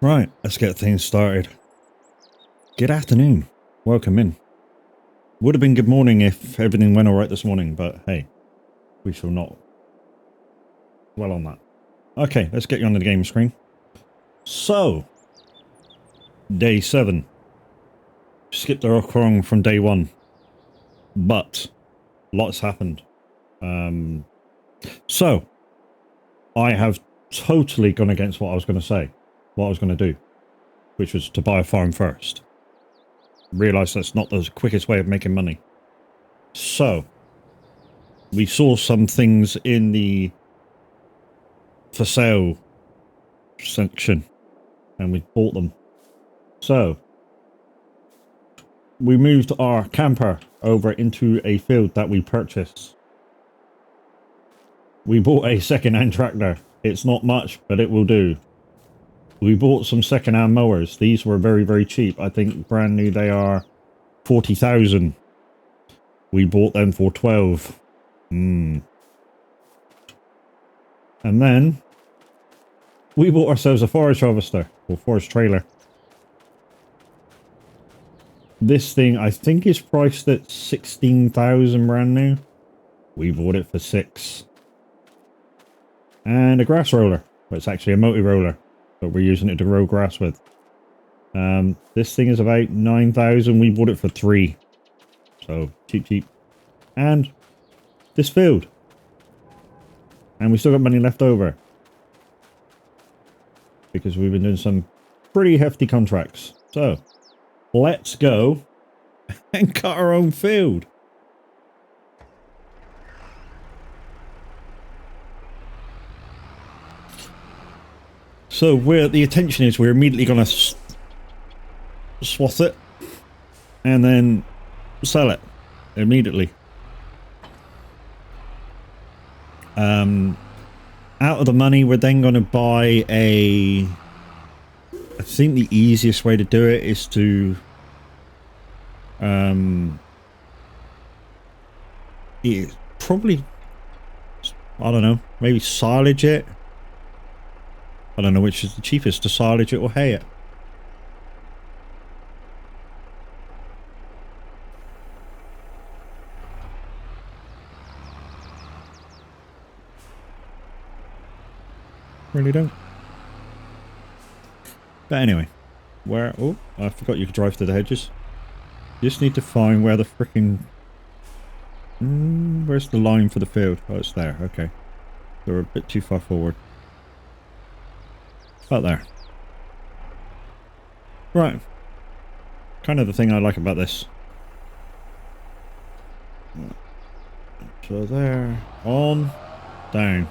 Right, let's get things started. Good afternoon. Welcome in. Would have been good morning if everything went all right this morning, but hey, we shall not dwell on that. Okay, let's get you on the game screen. So, day 7. Skipped the rock wrong from day 1, but lots happened. So, I have totally gone against what I was going to say, what I was going to do, which was to buy a farm first. Realised that's not the quickest way of making money. So, we saw some things in the for sale section and we bought them. So, we moved our camper over into a field that we purchased. We bought a second-hand tractor. It's not much, but it will do. We bought some second-hand mowers. These were very, very cheap. I think brand new they are 40,000. We bought them for 12. And then we bought ourselves a forage harvester or forage trailer. This thing I think is priced at 16,000 brand new. We bought it for 6. And a grass roller. Well, it's actually a multi-roller, but we're using it to grow grass with. This thing is about 9,000. We bought it for 3. So cheap. And this field. And we still got money left over. Because we've been doing some pretty hefty contracts. So let's go and cut our own field. So where the attention is, we're immediately going to swath it and then sell it immediately. Out of the money, we're then going to buy a... I think the easiest way to do it is to probably, I don't know, maybe silage it. I don't know which is the cheapest, to silage it or hay it. Really don't. But anyway, where... Oh, I forgot you could drive through the hedges. You just need to find where the frickin'... where's the line for the field? Oh, it's there. Okay. So we're a bit too far forward. About there. Right. Kind of the thing I like about this. So there. On. Down.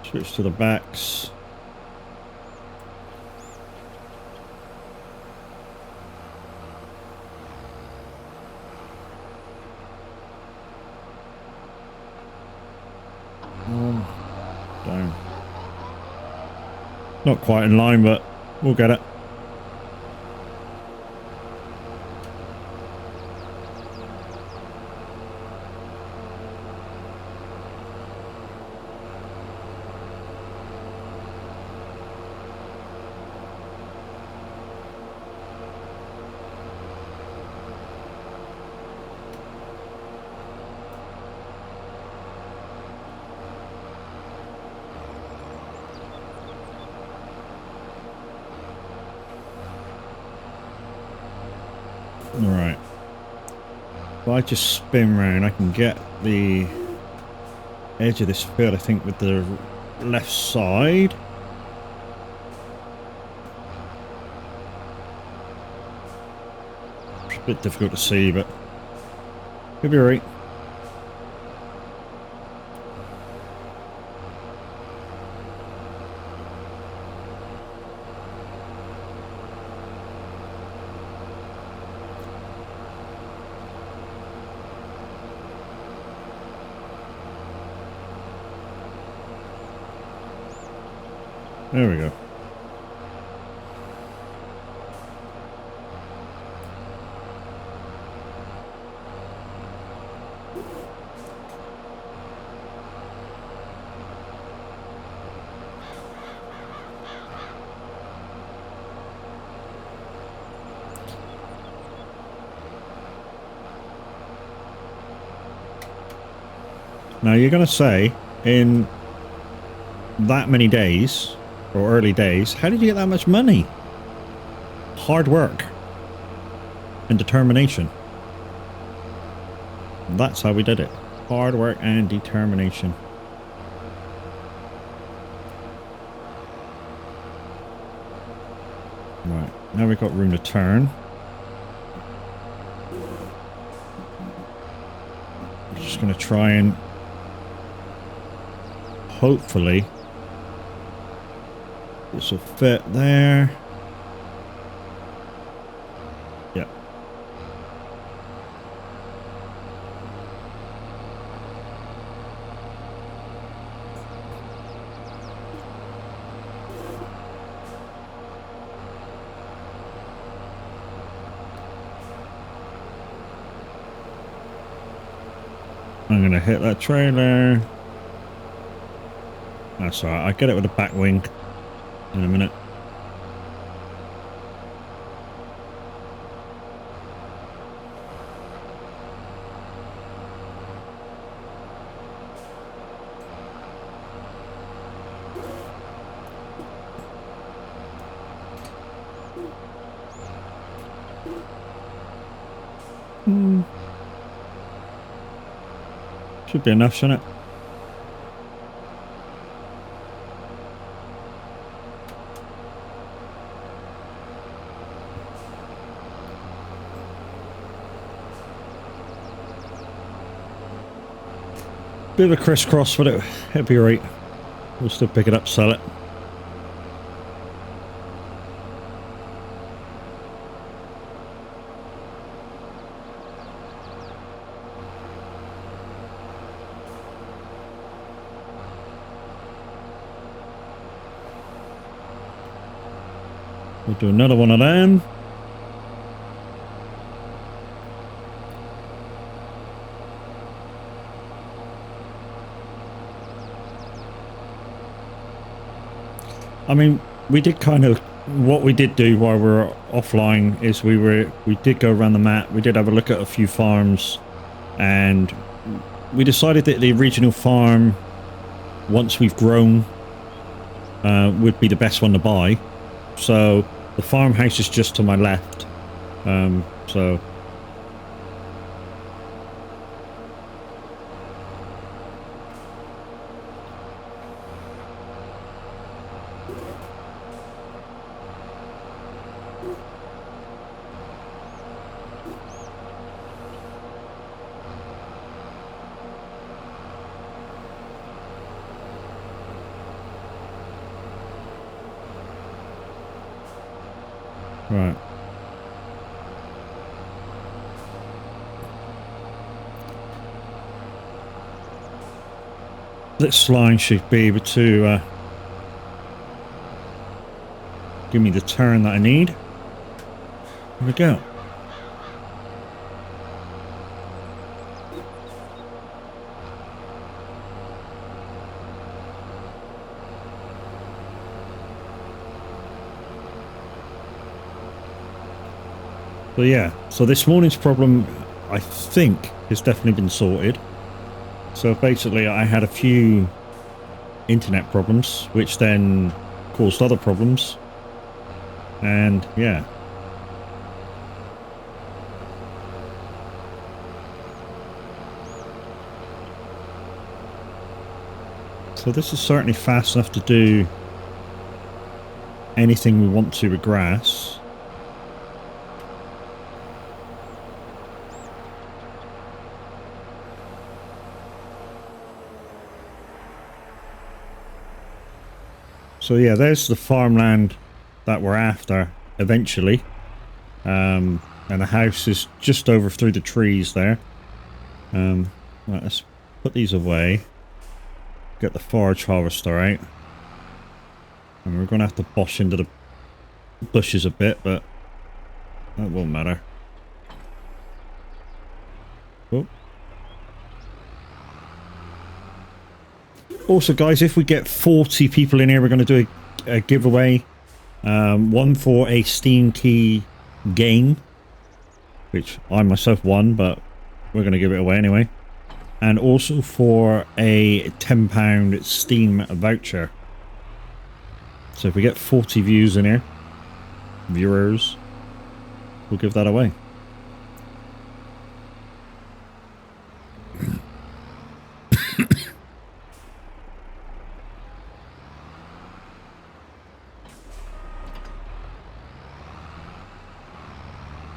Switch to the backs. On. Down. Not quite in line, but we'll get it. Alright. If I just spin round, I can get the edge of this field, I think, with the left side. It's a bit difficult to see, but it'll be alright. There we go. Now you're going to say, in that many days, or early days, how did you get that much money? Hard work and determination. That's how we did it. Hard work and determination. Right, now we've got room to turn. I'm just going to try and hopefully this will fit there. Yep. I'm going to hit that trailer. That's alright, I'll get it with a back wing in a minute. Should be enough, shouldn't it? Bit of a crisscross, but it'll be alright. We'll still pick it up, sell it. We'll do another one of them. I mean, we did kind of, what we did do while we were offline is we did go around the map. We did have a look at a few farms, and we decided that the regional farm, once we've grown, would be the best one to buy. So the farmhouse is just to my left. So right. This line should be able to give me the turn that I need. Here we go. So yeah, so this morning's problem, I think, has definitely been sorted. So basically I had a few internet problems, which then caused other problems. And yeah. So this is certainly fast enough to do anything we want to with grass. So yeah, there's the farmland that we're after eventually. And the house is just over through the trees there. Right, let's put these away. Get the forage harvester out. And we're going to have to bosh into the bushes a bit, but that won't matter. Oh. Also, guys, if we get 40 people in here, we're going to do a giveaway. One for a Steam key game, which I myself won, but we're going to give it away anyway. And also for a £10 Steam voucher. So if we get 40 views in here, viewers, we'll give that away.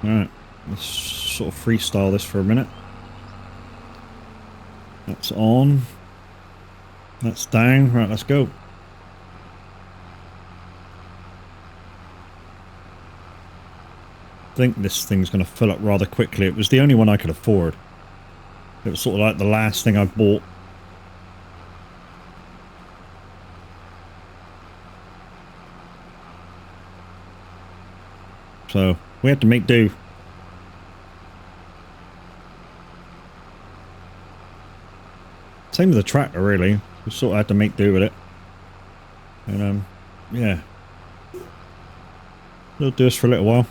Alright, let's sort of freestyle this for a minute. That's on. That's down. Right, let's go. I think this thing's going to fill up rather quickly. It was the only one I could afford. It was sort of like the last thing I bought. So we had to make do. Same with the tractor, really. We sort of had to make do with it. And yeah. It'll do us for a little while.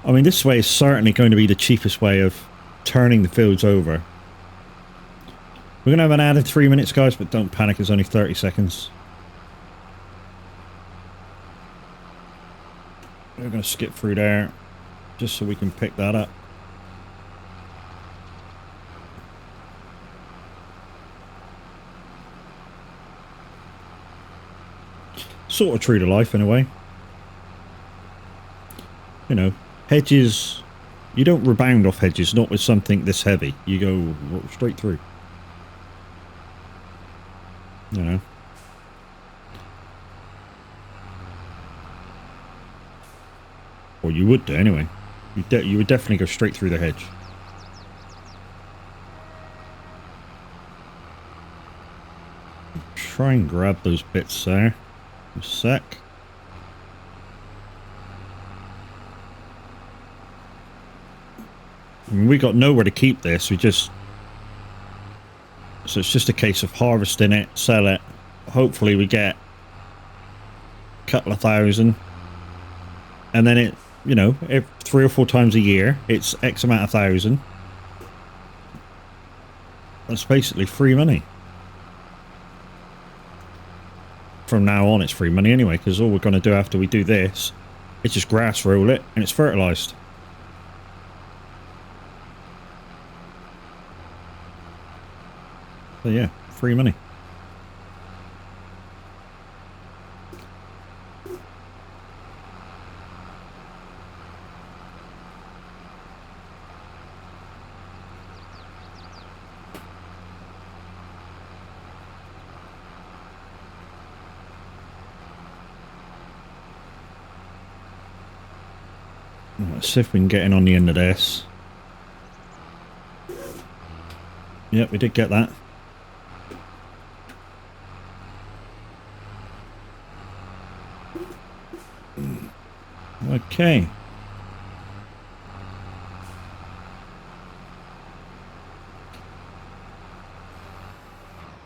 I mean, this way is certainly going to be the cheapest way of turning the fields over. We're going to have an added 3 minutes, guys, but don't panic, it's only 30 seconds. We're going to skip through there, just so we can pick that up. Sort of true to life, in a way. You know, hedges, you don't rebound off hedges, not with something this heavy. You go straight through. You know. Or you would do, anyway. You would definitely go straight through the hedge. Try and grab those bits there. A sec. I mean, we got nowhere to keep this. We just... So it's just a case of harvesting it, sell it. Hopefully we get a couple of thousand. And then it, you know, if 3 or 4 times a year, it's X amount of thousand. That's basically free money. From now on, it's free money anyway, because all we're going to do after we do this is just grass roll it, and it's fertilized. So yeah, free money. Let's see if we can get in on the end of this. Yep, we did get that. Okay.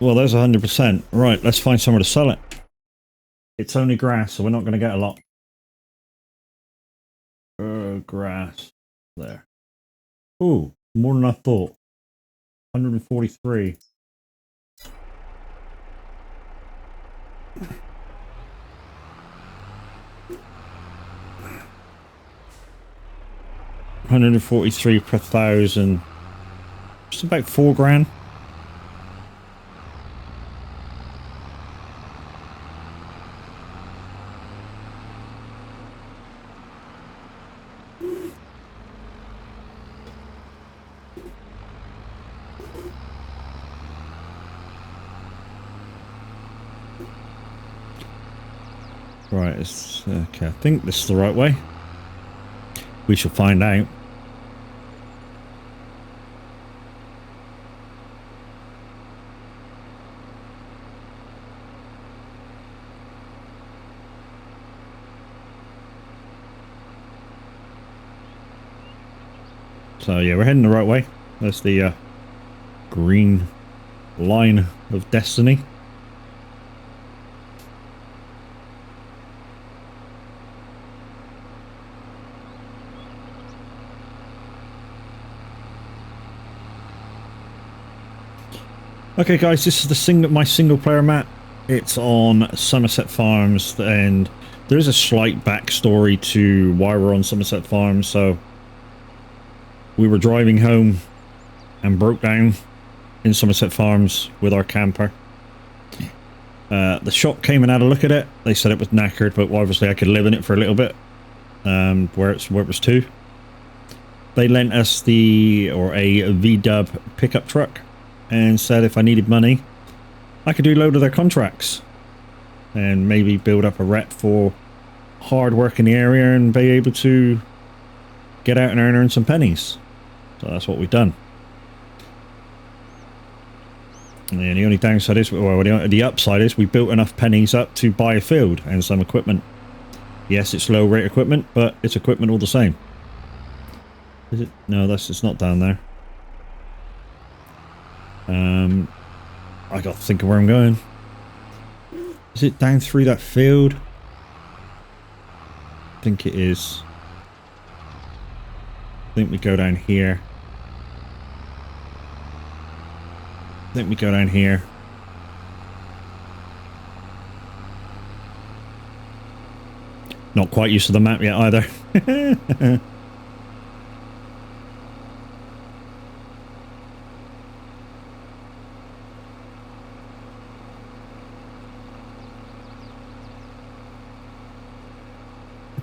Well, there's 100%. Right, let's find somewhere to sell it. It's only grass, so we're not going to get a lot. Grass. There. Ooh, more than I thought. 143. 143 per thousand. Just about 4 grand. Right, it's okay. I think this is the right way. We shall find out. So yeah, we're heading the right way. That's the green line of destiny. Okay guys, this is my single player map. It's on Somerset Farms, and there is a slight backstory to why we're on Somerset Farms. So we were driving home and broke down in Somerset Farms with our camper. The shop came and had a look at it. They said it was knackered, but obviously I could live in it for a little bit. Where it was two. They lent us a V-dub pickup truck and said if I needed money, I could do a load of their contracts and maybe build up a rep for hard work in the area and be able to get out and earn some pennies. So that's what we've done. And the only downside is, well, the upside is we built enough pennies up to buy a field and some equipment. Yes, it's low rate equipment, but it's equipment all the same. Is it? No, it's not down there. I got to think of where I'm going. Is it down through that field? I think it is. I think we go down here. Not quite used to the map yet either.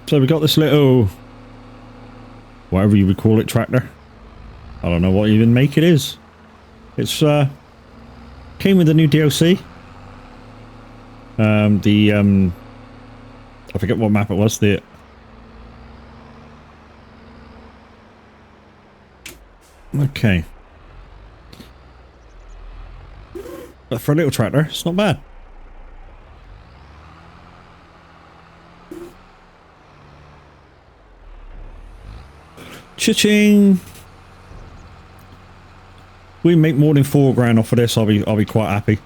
So we got this little, whatever you would call it, tractor. I don't know what even make it is. It's came with the new DLC. I forget what map it was. Okay. But for a little tractor, it's not bad. Cha-ching! We make more than 4 grand off of this, I'll be quite happy.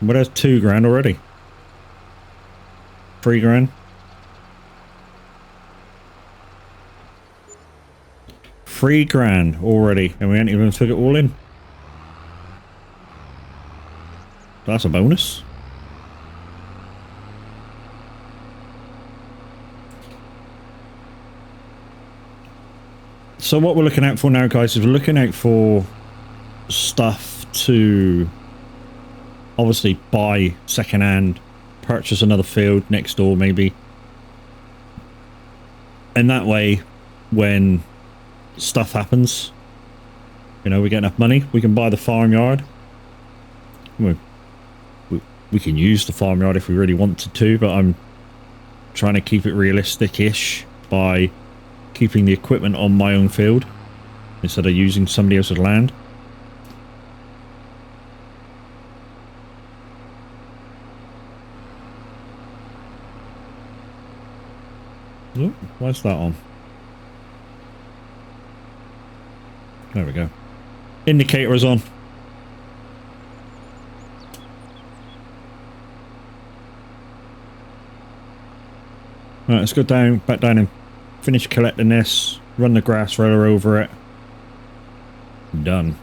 But that's 2 grand already. 3 grand. 3 grand already, and we ain't even took it all in. That's a bonus. So what we're looking out for now, guys, is we're looking out for stuff to obviously buy secondhand, purchase another field next door maybe. And that way, when stuff happens, you know, we get enough money, we can buy the farmyard. We can use the farmyard if we really wanted to, but I'm trying to keep it realistic-ish by keeping the equipment on my own field instead of using somebody else's land. Oh, why's that on? There we go. Indicator is on. Right, let's go back down and finish collecting this, run the grass roller over it. Done.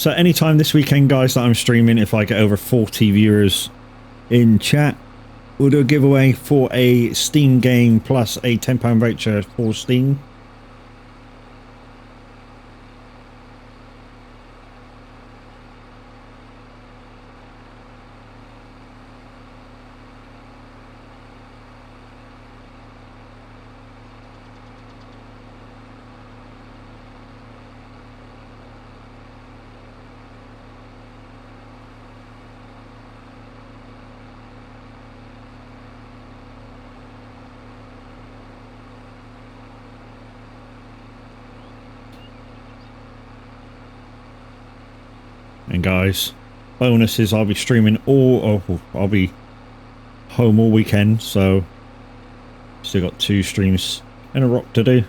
So anytime this weekend, guys, that I'm streaming, if I get over 40 viewers in chat, we'll do a giveaway for a Steam game plus a £10 voucher for Steam. And guys, bonus is I'll be streaming I'll be home all weekend, so still got 2 streams and a rock to do.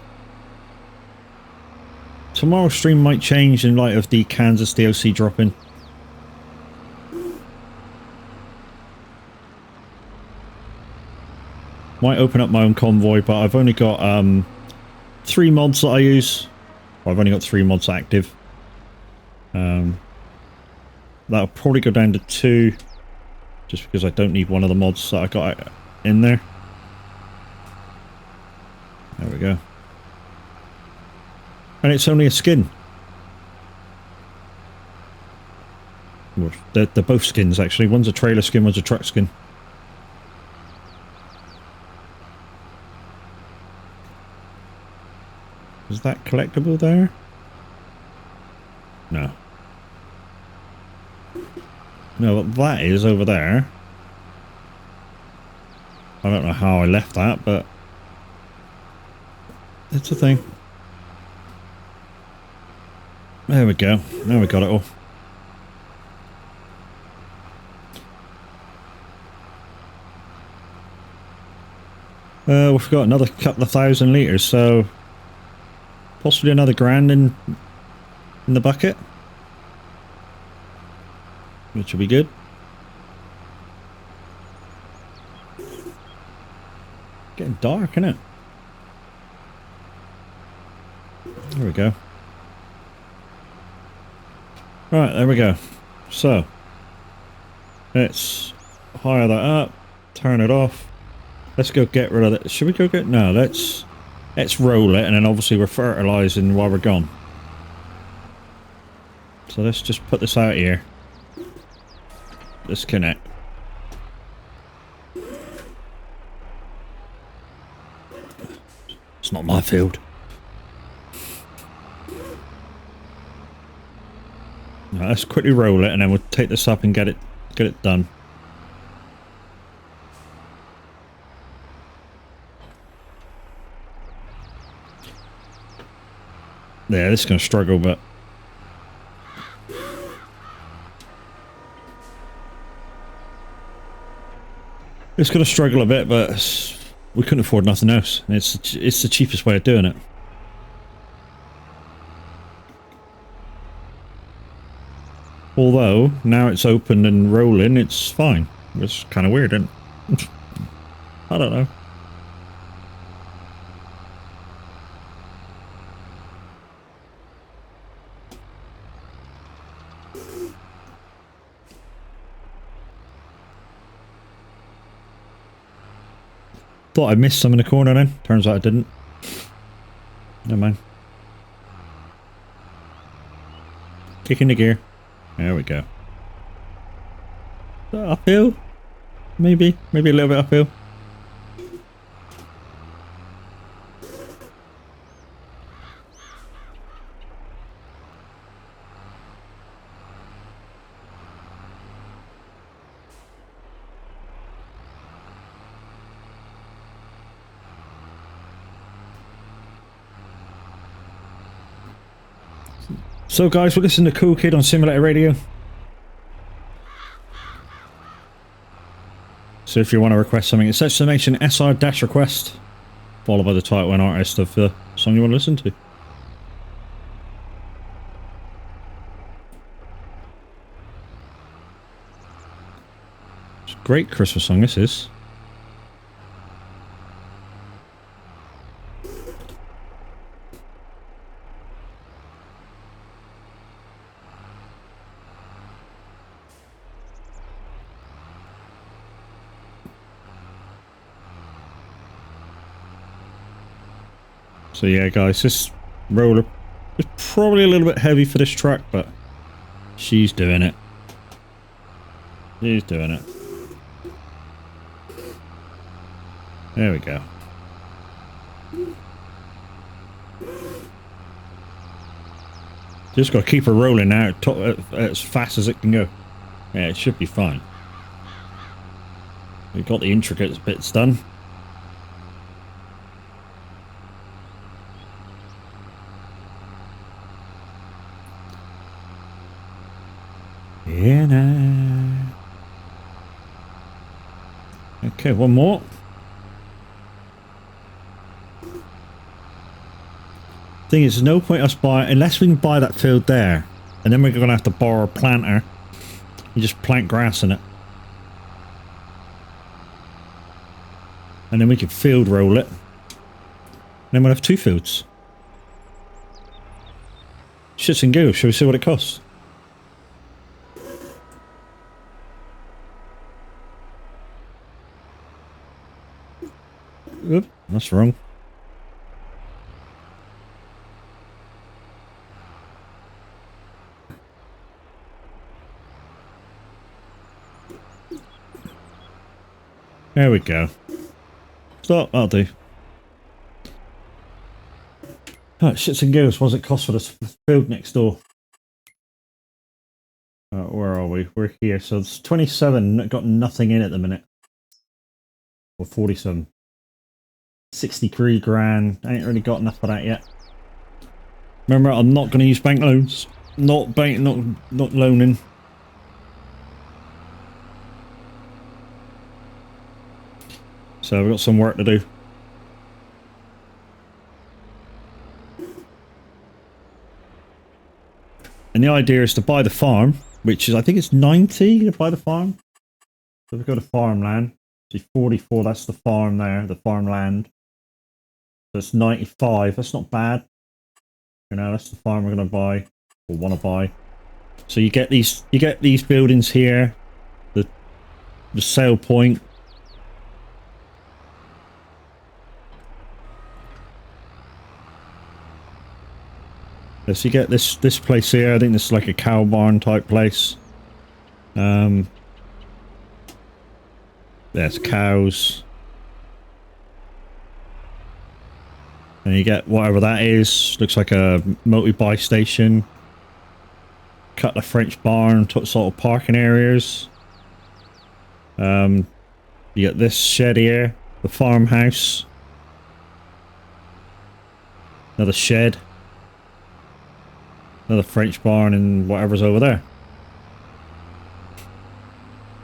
Tomorrow's stream might change in light of the Kansas DLC dropping. Might open up my own convoy, but I've only got 3 mods that I use. Well, I've only got 3 mods active. That'll probably go down to 2, just because I don't need one of the mods that I got in there. There we go. And it's only a skin. Well, they're both skins, actually. One's a trailer skin, one's a truck skin. Is that collectible there? No. No, but that is over there. I don't know how I left that, but it's a thing. There we go. Now we got it all. We've got another couple of 1,000 litres, so possibly another grand in the bucket. Which will be good. Getting dark, isn't it? There we go. Right, there we go. So, let's hire that up, turn it off. Let's go get rid of it. Should we go get... No, let's roll it, and then obviously we're fertilising while we're gone. So let's just put this out here. Disconnect. It's not my field. Now, let's quickly roll it, and then we'll take this up and get it done. Yeah, this is going to struggle, but it's going to struggle a bit, but we couldn't afford nothing else. It's the cheapest way of doing it. Although, now it's open and rolling, it's fine. It's kind of weird, isn't it? I don't know. Thought I missed some in the corner then. Turns out I didn't. Never mind. Kick in the gear. There we go. Is that uphill? Maybe a little bit uphill. So guys, we're listening to Cool Kid on Simulator Radio. So if you want to request something, it's exclamation SR-request, followed by the title and artist of the song you want to listen to. It's a great Christmas song, this is. So yeah, guys, this roller is probably a little bit heavy for this truck, but she's doing it. She's doing it. There we go. Just got to keep her rolling now as fast as it can go. Yeah, it should be fine. We've got the intricate bits done. Yeah, no. Okay, one more. Thing is, there's no point us buying unless we can buy that field there, and then we're gonna have to borrow a planter and just plant grass in it, and then we can field roll it. And then we'll have 2 fields. Shits and giggles. Shall we see what it costs? Oop, that's wrong. There we go. Stop, that'll do. Oh, shits and giggles, what does it cost for this field next door? Where are we? We're here. So it's 27, got nothing in at the minute. Or 47. 63 grand. I ain't really got enough for that yet. Remember, I'm not going to use bank loans. Not loaning. So we've got some work to do. And the idea is to buy the farm, which is, I think it's 90 to buy the farm. So we've got a farmland. See, 44, that's the farm there, the farmland. So it's 95, that's not bad. You know, that's the farm we're going to buy, or want to buy. So you get these buildings here, the sale point. So you get this place here. I think this is like a cow barn type place. There's cows. And you get whatever that is. Looks like a multi-buy station. Couple of French barn sort of parking areas. You get this shed here. The farmhouse. Another shed. Another French barn and whatever's over there.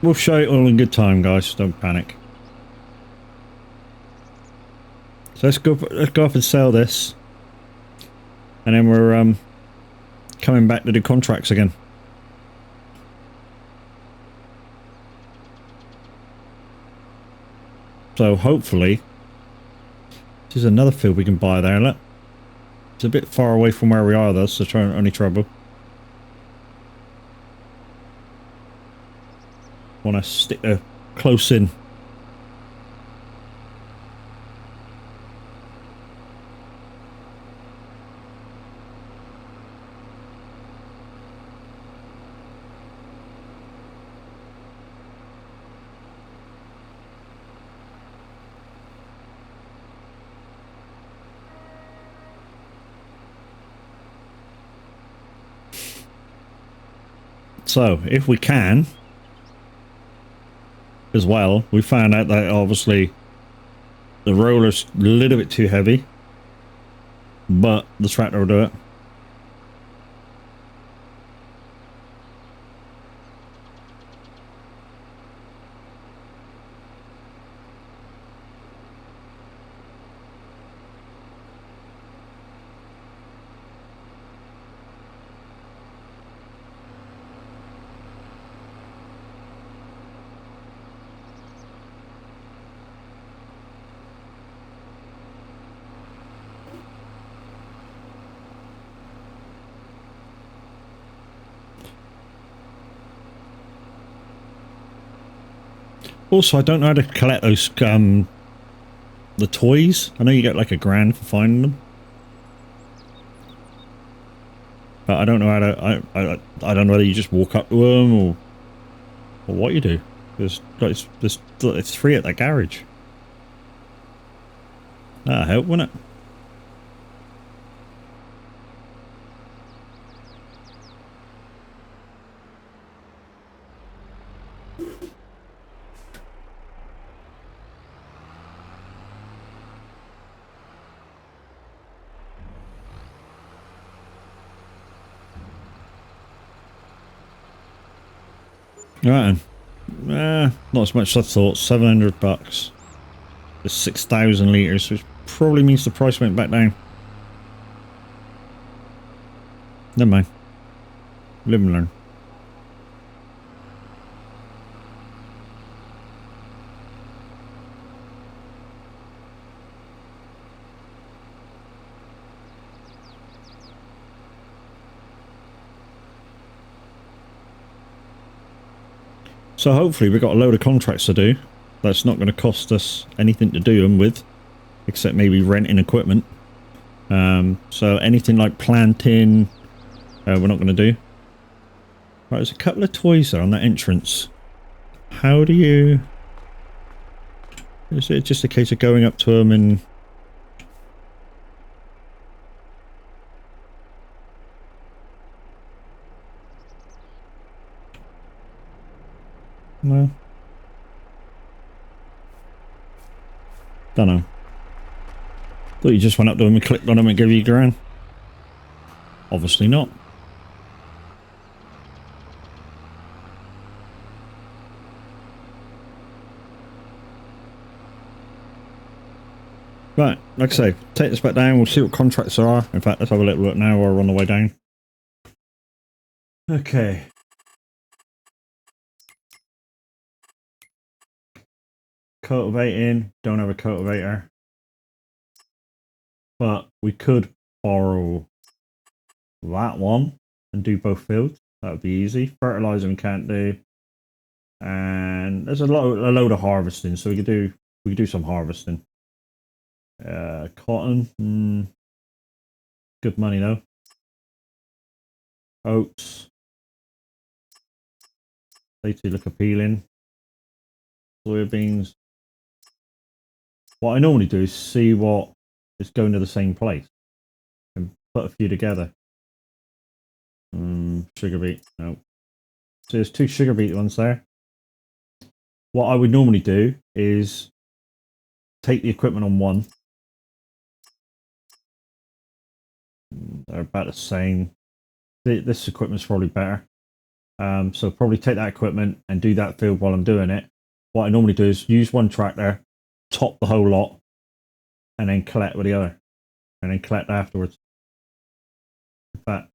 We'll show it all in good time, guys. Don't panic. So let's go up and sell this. And then we're coming back to do contracts again. So hopefully there's another field we can buy there. Look. It's a bit far away from where we are though, so only trouble. Want to stick close in. So, if we can, as well, we found out that obviously the roller's a little bit too heavy, but the tractor will do it. Also, I don't know how to collect those, the toys. I know you get like $1,000 for finding them. But I don't know how to. I don't know whether you just walk up to them or what you do. There's 3 at that garage. That'll help, wouldn't it? Right then. Not as much as I thought. $700. There's 6,000 litres, which probably means the price went back down. Never mind. Live and learn. So hopefully we've got a load of contracts to do. That's not going to cost us anything to do them with, except maybe renting equipment. So anything like planting, we're not going to do. Right, there's a couple of toys there on that entrance. How do you... Is it just a case of going up to them and... No. Don't know. Thought you just went up to them and clicked on them and gave you a grand. Obviously not. Right, like I say, take this back down, we'll see what contracts there are. In fact, let's have a little look now while we're on the way down. Okay. Cultivating, don't have a cultivator. But we could borrow that one and do both fields. That would be easy. Fertilizing we can't do. And there's a load of harvesting, so we could do some harvesting. Cotton, good money though. Oats, they two look appealing. Soybeans. What I normally do is see what is going to the same place and put a few together. Sugar beet, no. So there's 2 sugar beet ones there. What I would normally do is take the equipment on one. They're about the same. This equipment's probably better. So probably take that equipment and do that field while I'm doing it. What I normally do is use one tractor, top the whole lot, and then collect with the other. And then collect afterwards. In fact,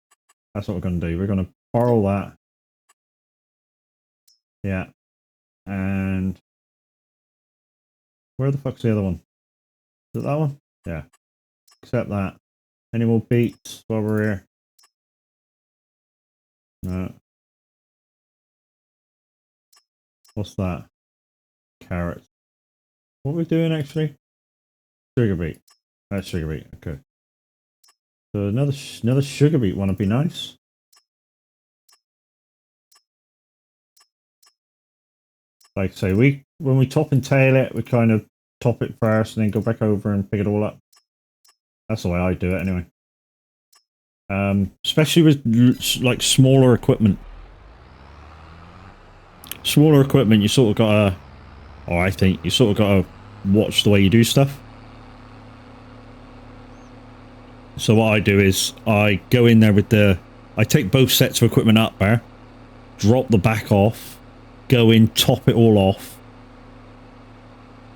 that's what we're going to do. We're going to borrow that. Yeah. And where the fuck's the other one? Is it that one? Yeah. Except that. Any more beets while we're here? No. What's that? Carrots. What are we doing actually? Sugar beet. That's sugar beet. Okay. So another sugar beet one would be nice. Like I say, when we top and tail it, we kind of top it first and then go back over and pick it all up. That's the way I do it anyway. Especially with like smaller equipment. Smaller equipment, you sort of gotta, or I think you sort of gotta watch the way you do stuff. So what I do is I go in there with I take both sets of equipment up there, drop the back off, go in, top it all off,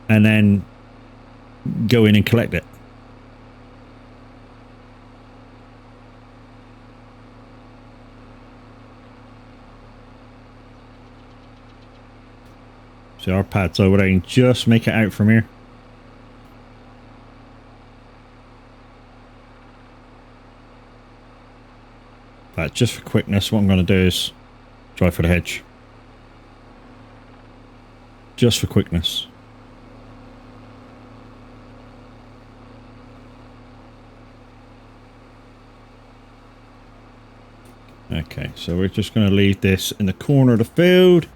and then go in and collect it. See, our pad's over there, and just make it out from here. But just for quickness, what I'm going to do is drive for the hedge. Just for quickness. Okay, so we're just going to leave this in the corner of the field.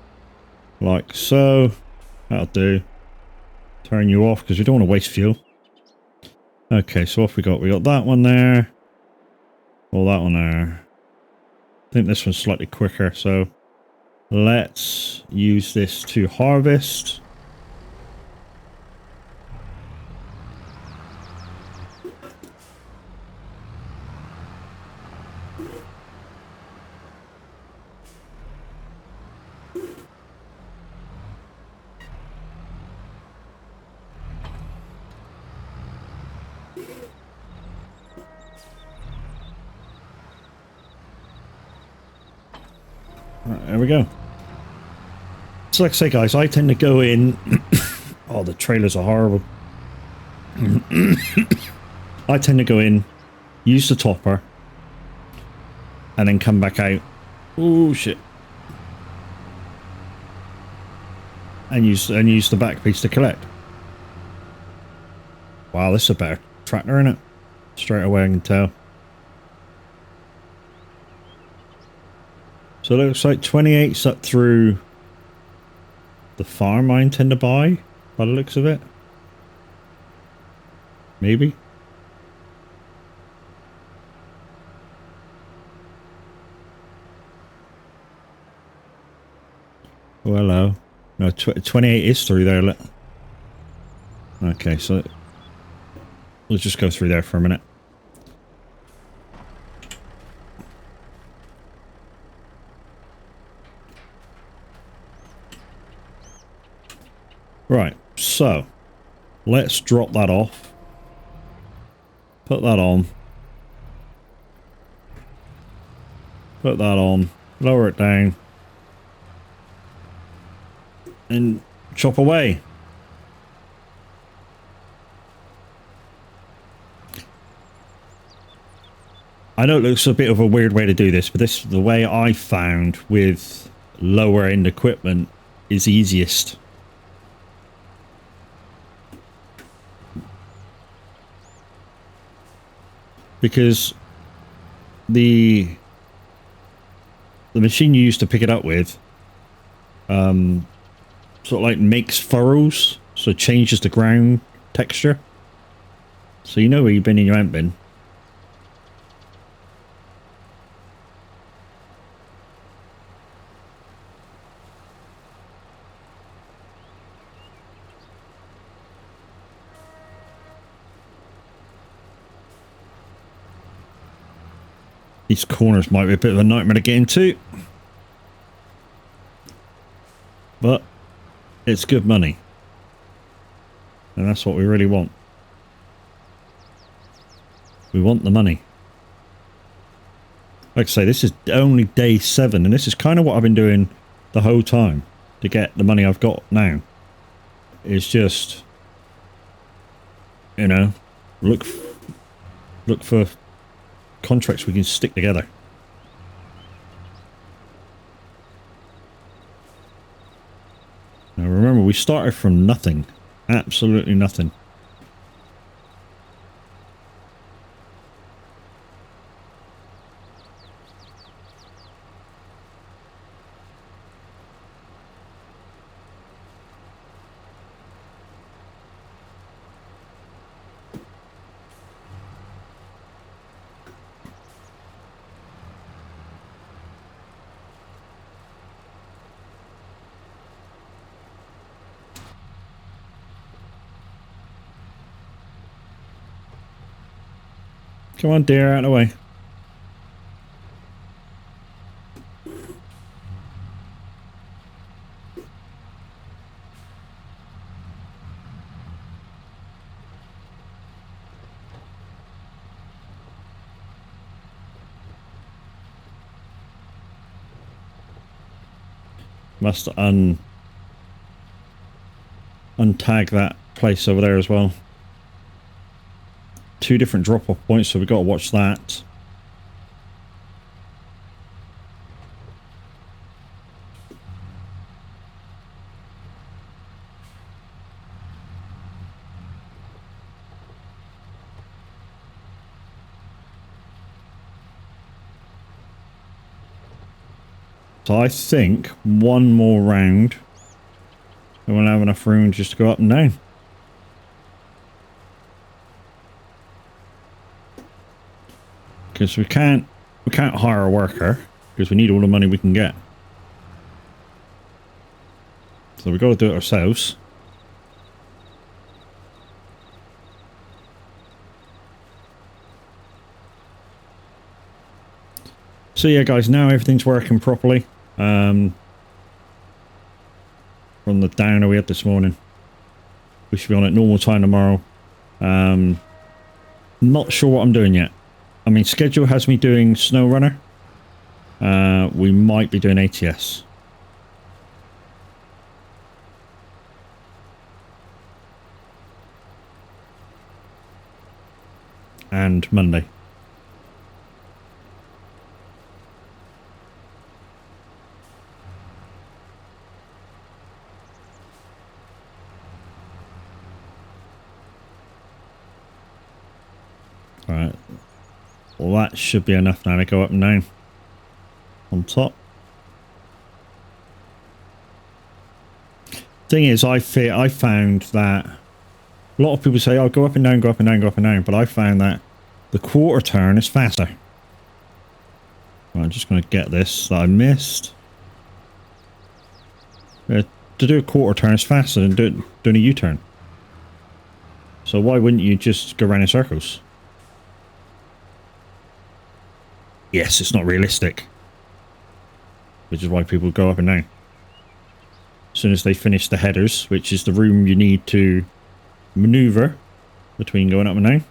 Like so. That'll do. Turn you off because we don't want to waste fuel. Okay, so what have we got? We got that one there. Or that one there. I think this one's slightly quicker, so let's use this to harvest. Right, there we go. So like I say, guys, I tend to go in... oh, the trailers are horrible. I tend to go in, use the topper, and then come back out. Oh, shit. And use the back piece to collect. Wow, this is a better tractor, isn't it? Straight away I can tell. So it looks like 28's up through the farm I intend to buy, by the looks of it. Maybe. Oh, hello. No, 28 is through there, look. Okay, so let's just go through there for a minute. Right, so let's drop that off. Put that on. Put that on. Lower it down. And chop away. I know it looks a bit of a weird way to do this, but this the way I found with lower end equipment is easiest. Because the machine you used to pick it up with sort of like makes furrows, so it changes the ground texture. So you know where you've been and you haven't been. These corners might be a bit of a nightmare to get into. But it's good money. And that's what we really want. We want the money. Like I say, this is only day 7, and this is kind of what I've been doing the whole time to get the money I've got now. It's just, you know, look for contracts we can stick together. Now remember, we started from nothing. Absolutely nothing. Come on, dear, out of the way. Must untag that place over there as well. 2 different drop-off points, so we've got to watch that. So I think one more round and we'll have enough room just to go up and down. Because we can't hire a worker because we need all the money we can get. So we've got to do it ourselves. So yeah, guys, now everything's working properly. From the downer we had this morning. We should be on at normal time tomorrow. Not sure what I'm doing yet. I mean, schedule has me doing Snow Runner. We might be doing ATS. And Monday. Alright. Well, that should be enough now to go up and down. On top. Thing is, I found that a lot of people say, oh, go up and down, go up and down, go up and down. But I found that the quarter turn is faster. Right, I'm just going to get this that I missed. To do a quarter turn is faster than doing a U-turn. So why wouldn't you just go around in circles? Yes, it's not realistic. Which is why people go up and down. As soon as they finish the headers, which is the room you need to maneuver between going up and down.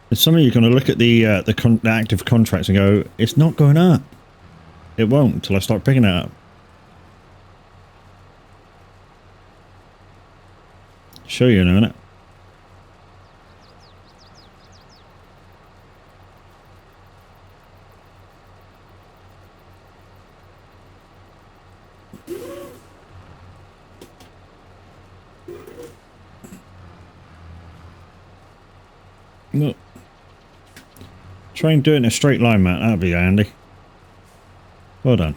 And some of you are going to look at the active contracts and go, it's not going up. It won't until I start picking it up. Show you in a minute. Look. Try and do it in a straight line, Matt. That'd be handy. Well done.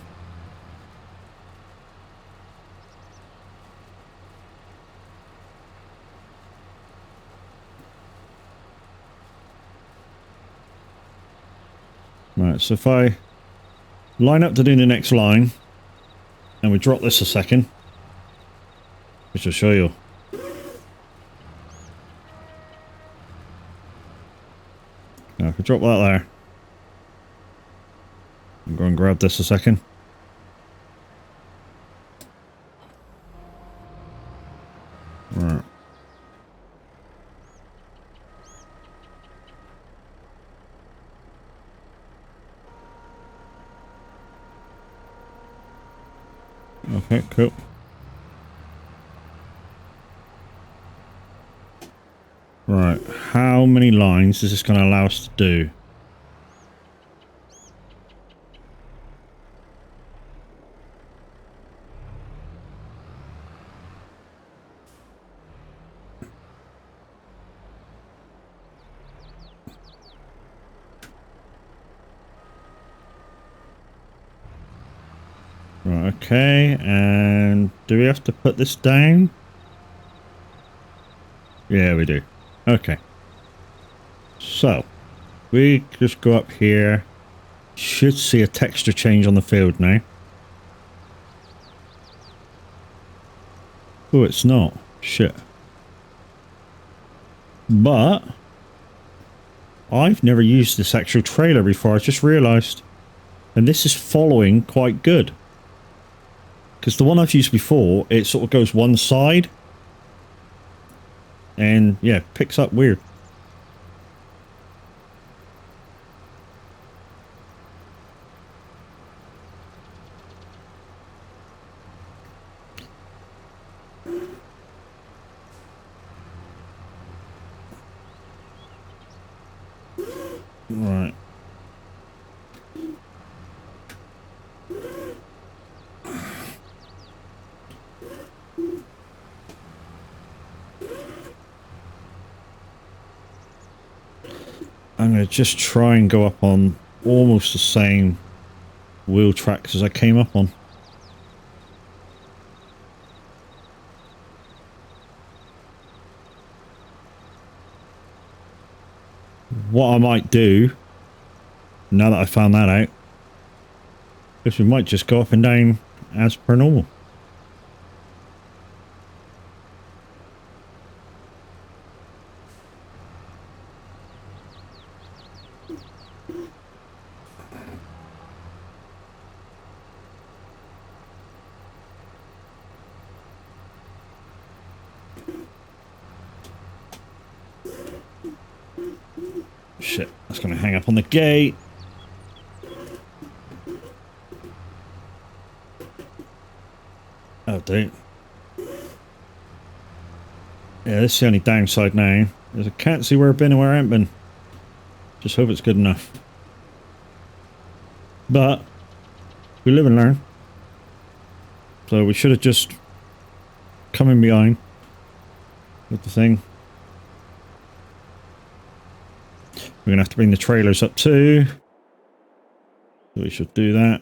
Right, so if I line up to do the next line, and we drop this a second, which will show you. Now, if we drop that there, I'm going to grab this a second. Right. Okay, cool. Right, how many lines is this going to allow us to do? Right, okay, and do we have to put this down? Yeah, we do. Okay. So, we just go up here. Should see a texture change on the field now. Oh, it's not. Shit. But I've never used this actual trailer before. I just realised. And this is following quite good. Because the one I've used before, it sort of goes one side. And yeah, picks up weird. Right. I'm going to just try and go up on almost the same wheel tracks as I came up on. What I might do, now that I found that out, is we might just go up and down as per normal. Shit, that's going to hang up on the gate. Oh, dude. Yeah, this is the only downside now. Is I can't see where I've been and where I haven't been. Just hope it's good enough. But we live and learn. So we should have just come in behind with the thing. We're going to have to bring the trailers up too. So we should do that.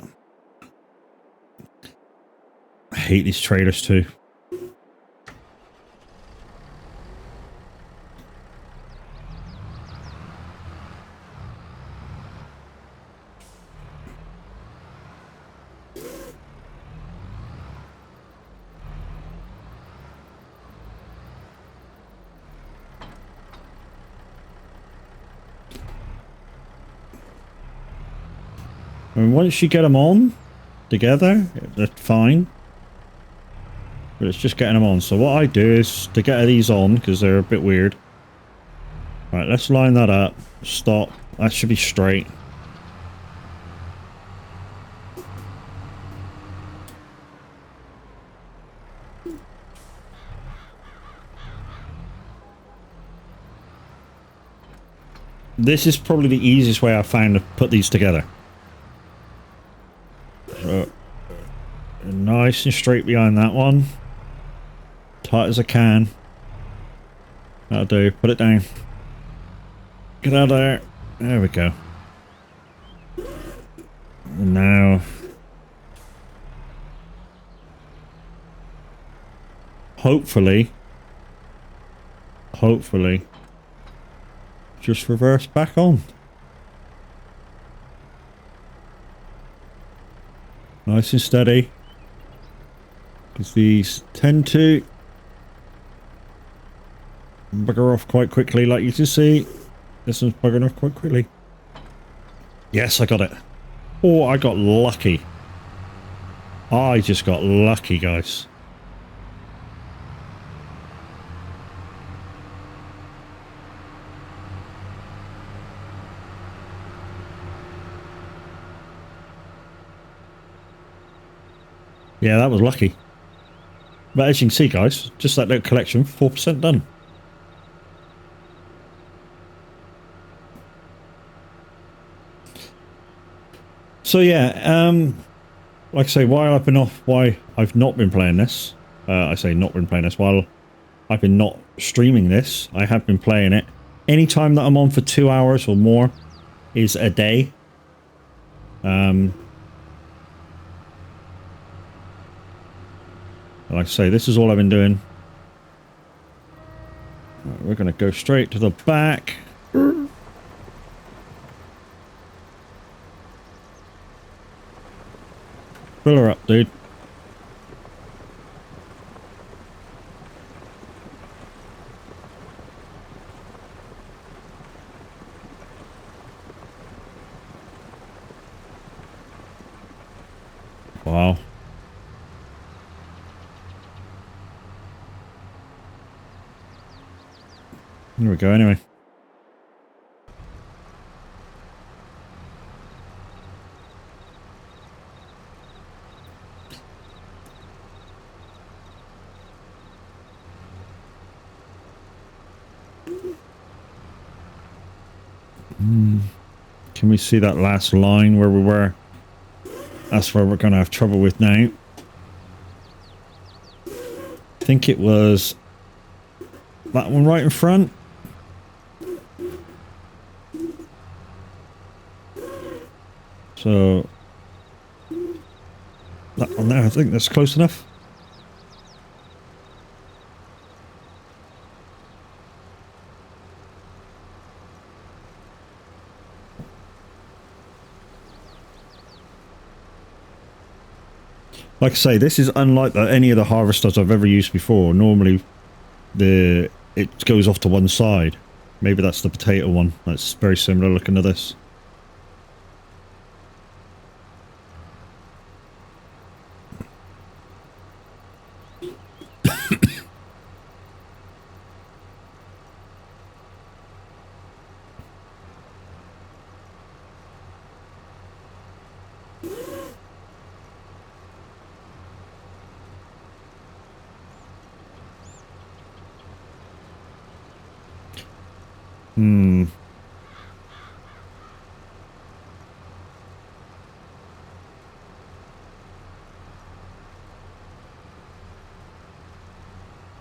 I hate these trailers too. I mean, once you get them on together, they're fine. But it's just getting them on. So what I do is to get these on, because they're a bit weird. Right, let's line that up. Stop. That should be straight. This is probably the easiest way I've found to put these together. So, nice and straight behind that one. Tight as I can. That'll do. Put it down. Get out of there. There we go. And now... Hopefully, just reverse back on. Nice and steady. Because these tend to bugger off quite quickly, like you can see. This one's buggering off quite quickly. Yes, I got it. Oh, I got lucky. I just got lucky, guys. Yeah, that was lucky. But as you can see, guys, just that little collection, 4% done. So yeah, like I say, while I've been off, why I've not been playing this, I say not been playing this, while I've been not streaming this, I have been playing it. Any time that I'm on for 2 hours or more is a day. Like I say, this is all I've been doing. Right, we're going to go straight to the back. Fill her up, dude. Wow. There we go, anyway. Can we see that last line where we were? That's where we're going to have trouble with now. I think it was that one right in front. So that one there, I think that's close enough. Like I say, this is unlike any of the harvesters I've ever used before. Normally, it goes off to one side. Maybe that's the potato one. That's very similar looking to this.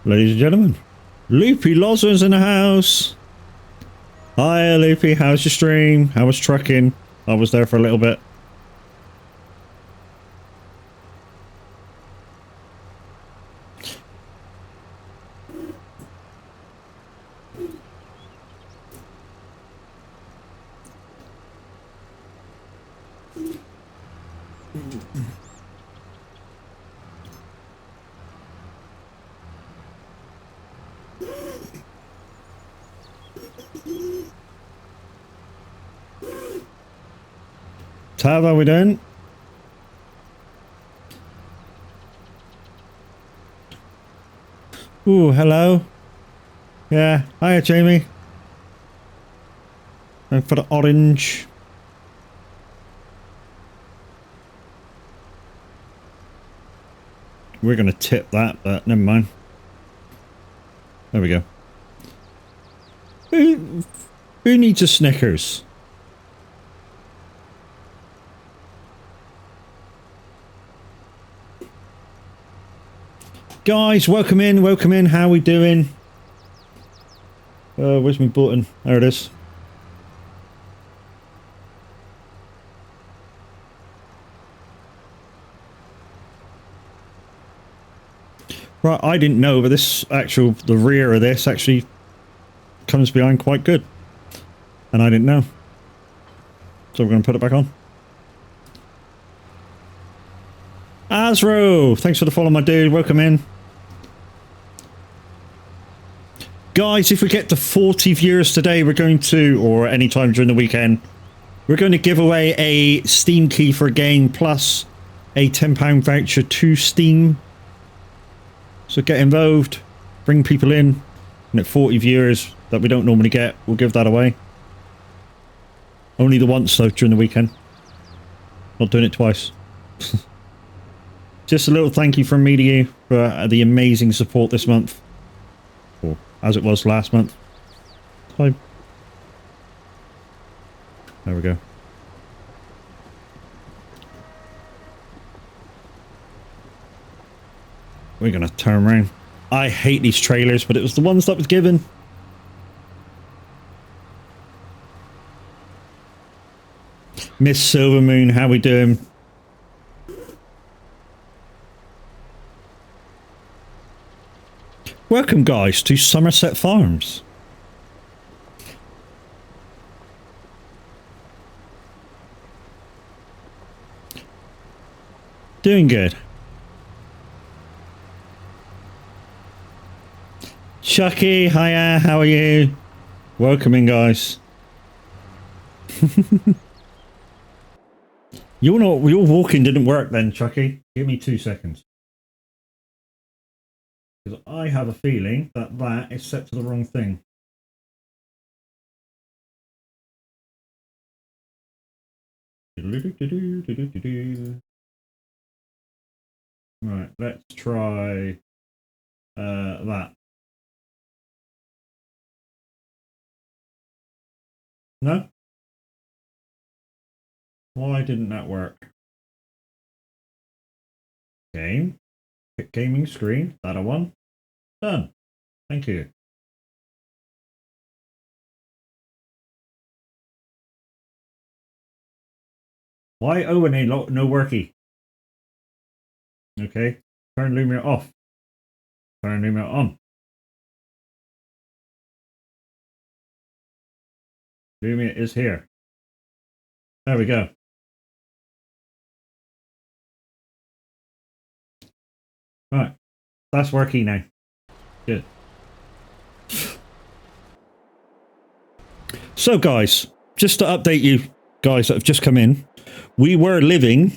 Ladies and gentlemen, Loopy Lozer's in the house. Hi, Loopy. How's your stream? How was trucking? I was there for a little bit. Tav, how we doing? Ooh, hello. Yeah, hiya, Jamie. And for the orange. We're going to tip that, but never mind. There we go. Who needs a Snickers? Guys, welcome in, welcome in. How we doing? Where's my button? There it is. Right, I didn't know, but the rear of this actually comes behind quite good. And I didn't know. So we're going to put it back on. Azro, thanks for the follow, my dude. Welcome in. Guys, if we get to 40 viewers today, we're going to, or any time during the weekend, we're going to give away a Steam key for a game plus a £10 voucher to Steam. So get involved, bring people in, and at 40 viewers that we don't normally get, we'll give that away. Only the once though during the weekend. Not doing it twice. Just a little thank you from me to you for the amazing support this month. Or as it was last month. Time. There we go. We're going to turn around. I hate these trailers, but it was the ones that was given. Miss Silvermoon, how we doing? Welcome, guys, to Somerset Farms. Doing good. Chucky, hiya, how are you? Welcome in, guys. Your walking didn't work then, Chucky. Give me 2 seconds. Because I have a feeling that that is set to the wrong thing. Right, let's try that. No? Why didn't that work? Game. Pick gaming screen. That a one. Done. Thank you. Why Owen no worky? Okay. Turn Lumia off. Turn Lumia on. Lumia is here. There we go. Right. That's working now. Good. So guys, just to update you guys that have just come in, we were living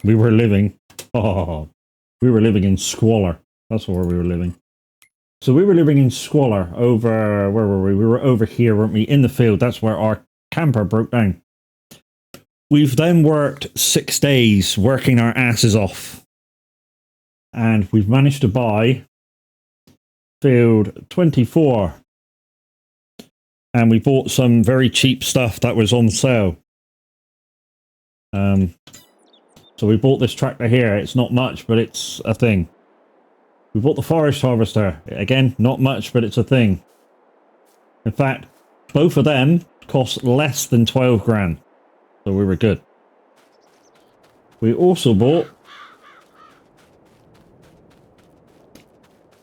in squalor. That's where we were living. So we were living in squalor over, where were we? We were over here, weren't we? In the field. That's where our camper broke down. We've then worked 6 days working our asses off. And we've managed to buy field 24. And we bought some very cheap stuff that was on sale. So we bought this tractor here. It's not much, but it's a thing. We bought the forest harvester. Again, not much, but it's a thing. In fact, both of them cost less than 12 grand. So we were good. We also bought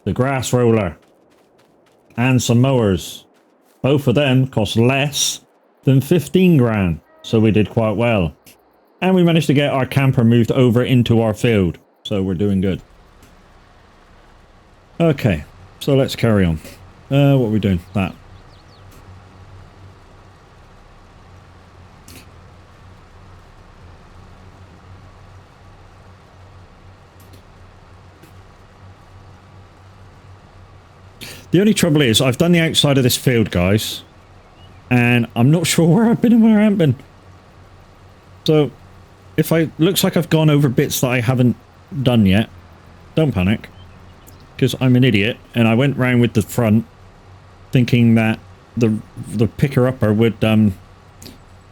the grass roller and some mowers. Both of them cost less than 15 grand. So we did quite well. And we managed to get our camper moved over into our field. So we're doing good. Okay, so let's carry on. What are we doing? That. The only trouble is, I've done the outside of this field, guys. And I'm not sure where I've been and where I haven't been. So, if looks like I've gone over bits that I haven't done yet, don't panic. Because I'm an idiot, and I went round with the front, thinking that the picker-upper would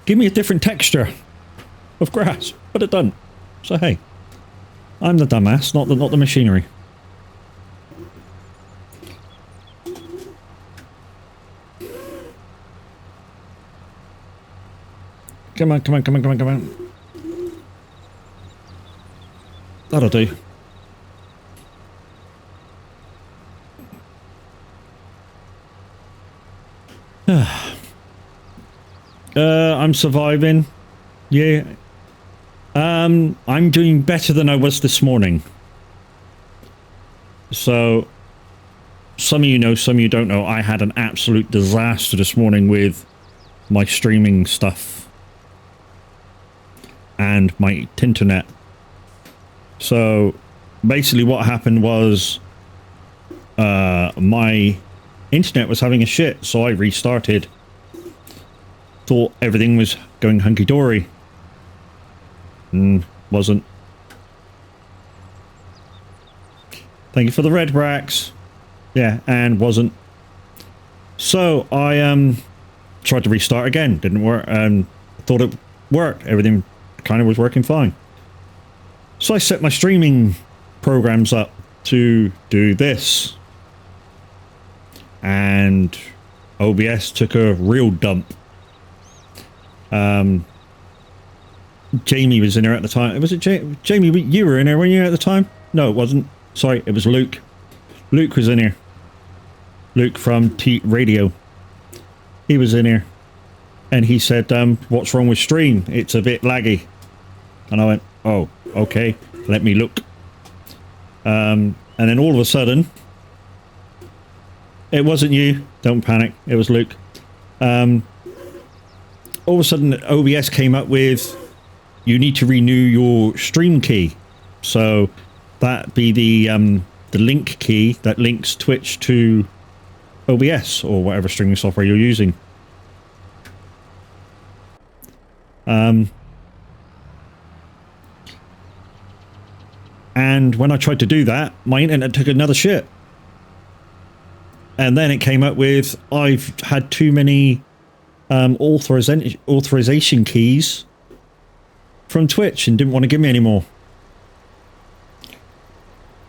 give me a different texture of grass, but it doesn't. So hey, I'm the dumbass, not the machinery. Come on, come on, come on, come on, come on. That'll do. I'm surviving. Yeah. I'm doing better than I was this morning. So, some of you know, some of you don't know, I had an absolute disaster this morning with my streaming stuff. And my internet. So, basically what happened was, my internet was having a shit, so I restarted. Thought everything was going hunky-dory. Wasn't. Thank you for the red racks. Yeah, and wasn't. So I tried to restart again. Didn't work. Thought it worked. Everything kind of was working fine. So I set my streaming programs up to do this. And OBS took a real dump. Jamie was in there at the time. Was it Jamie? You were in there, weren't you, at the time? No, it wasn't. Sorry, it was Luke. Luke was in here. Luke from T Radio. He was in here. And he said, what's wrong with stream? It's a bit laggy. And I went, oh, okay, let me look. And then all of a sudden, it wasn't you. Don't panic. It was Luke. All of a sudden, OBS came up with, you need to renew your stream key. So that be the link key that links Twitch to OBS or whatever streaming software you're using. And when I tried to do that, my internet took another shit. And then it came up with, I've had too many authorization keys from Twitch and didn't want to give me any more.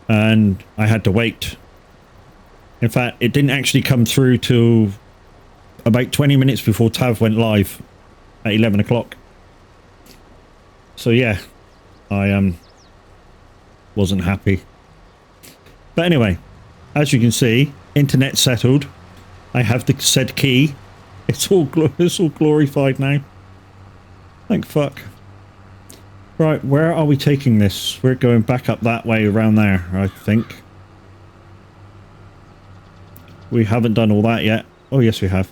And I had to wait. In fact, it didn't actually come through till about 20 minutes before Tav went live at 11 o'clock. So yeah, I wasn't happy. But anyway, as you can see, internet settled. I have the said key. It's all glorified now. Thank fuck. Right, where are we taking this? We're going back up that way around there, I think. We haven't done all that yet. Oh yes, we have.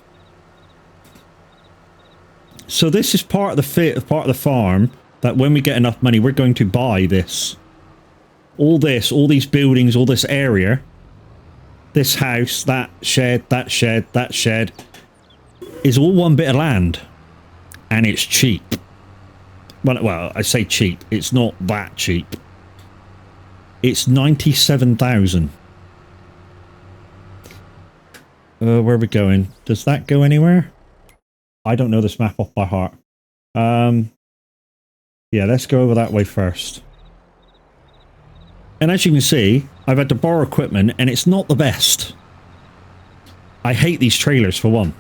So this is part of the farm that when we get enough money, we're going to buy this. All these buildings, all this area, this house, that shed, that shed, that shed, is all one bit of land, and it's cheap. Well, I say cheap. It's not that cheap. It's 97,000. Where are we going? Does that go anywhere? I don't know this map off by heart. Yeah, let's go over that way first. And as you can see, I've had to borrow equipment, and it's not the best. I hate these trailers, for one.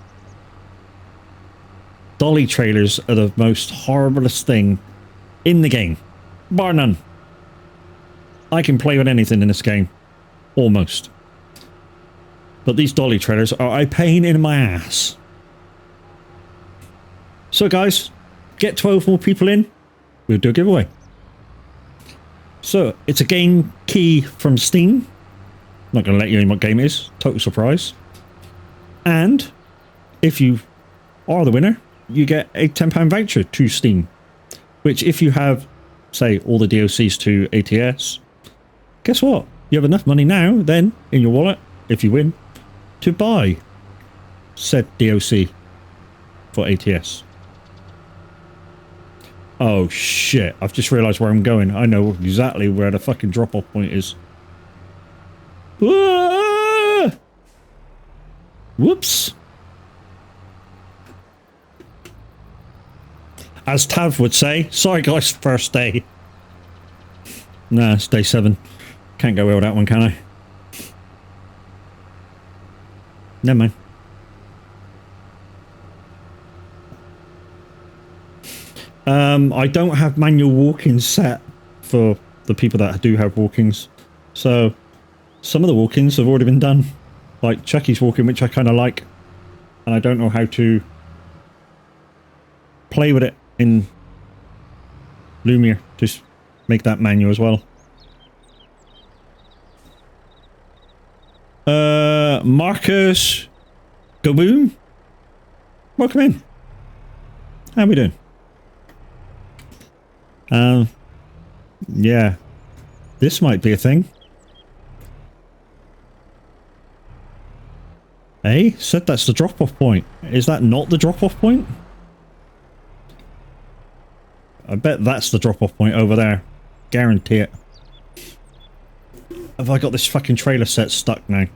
Dolly trailers are the most horriblest thing in the game. Bar none. I can play with anything in this game. Almost. But these dolly trailers are a pain in my ass. So guys, get 12 more people in. We'll do a giveaway. So, it's a game key from Steam. Not going to let you in what game it is. Total surprise. And, if you are the winner, you get a £10 voucher to Steam. Which, if you have, say, all the DLCs to ATS, guess what? You have enough money now, then, in your wallet, if you win, to buy said DLC for ATS. Oh shit, I've just realised where I'm going. I know exactly where the fucking drop-off point is. Ah! Whoops. As Tav would say, sorry guys, first day. Nah, it's day 7. Can't go well with that one, can I? Never mind. I don't have manual walk-ins set for the people that do have walk-ins. So, some of the walk-ins have already been done. Like Chucky's walk-in, which I kind of like. And I don't know how to play with it in Lumiere. Just make that manual as well. Marcus Gaboom? Welcome in. How we doing? Yeah. This might be a thing. Hey, said that's the drop-off point. Is that not the drop-off point? I bet that's the drop-off point over there. Guarantee it. Have I got this fucking trailer set stuck now?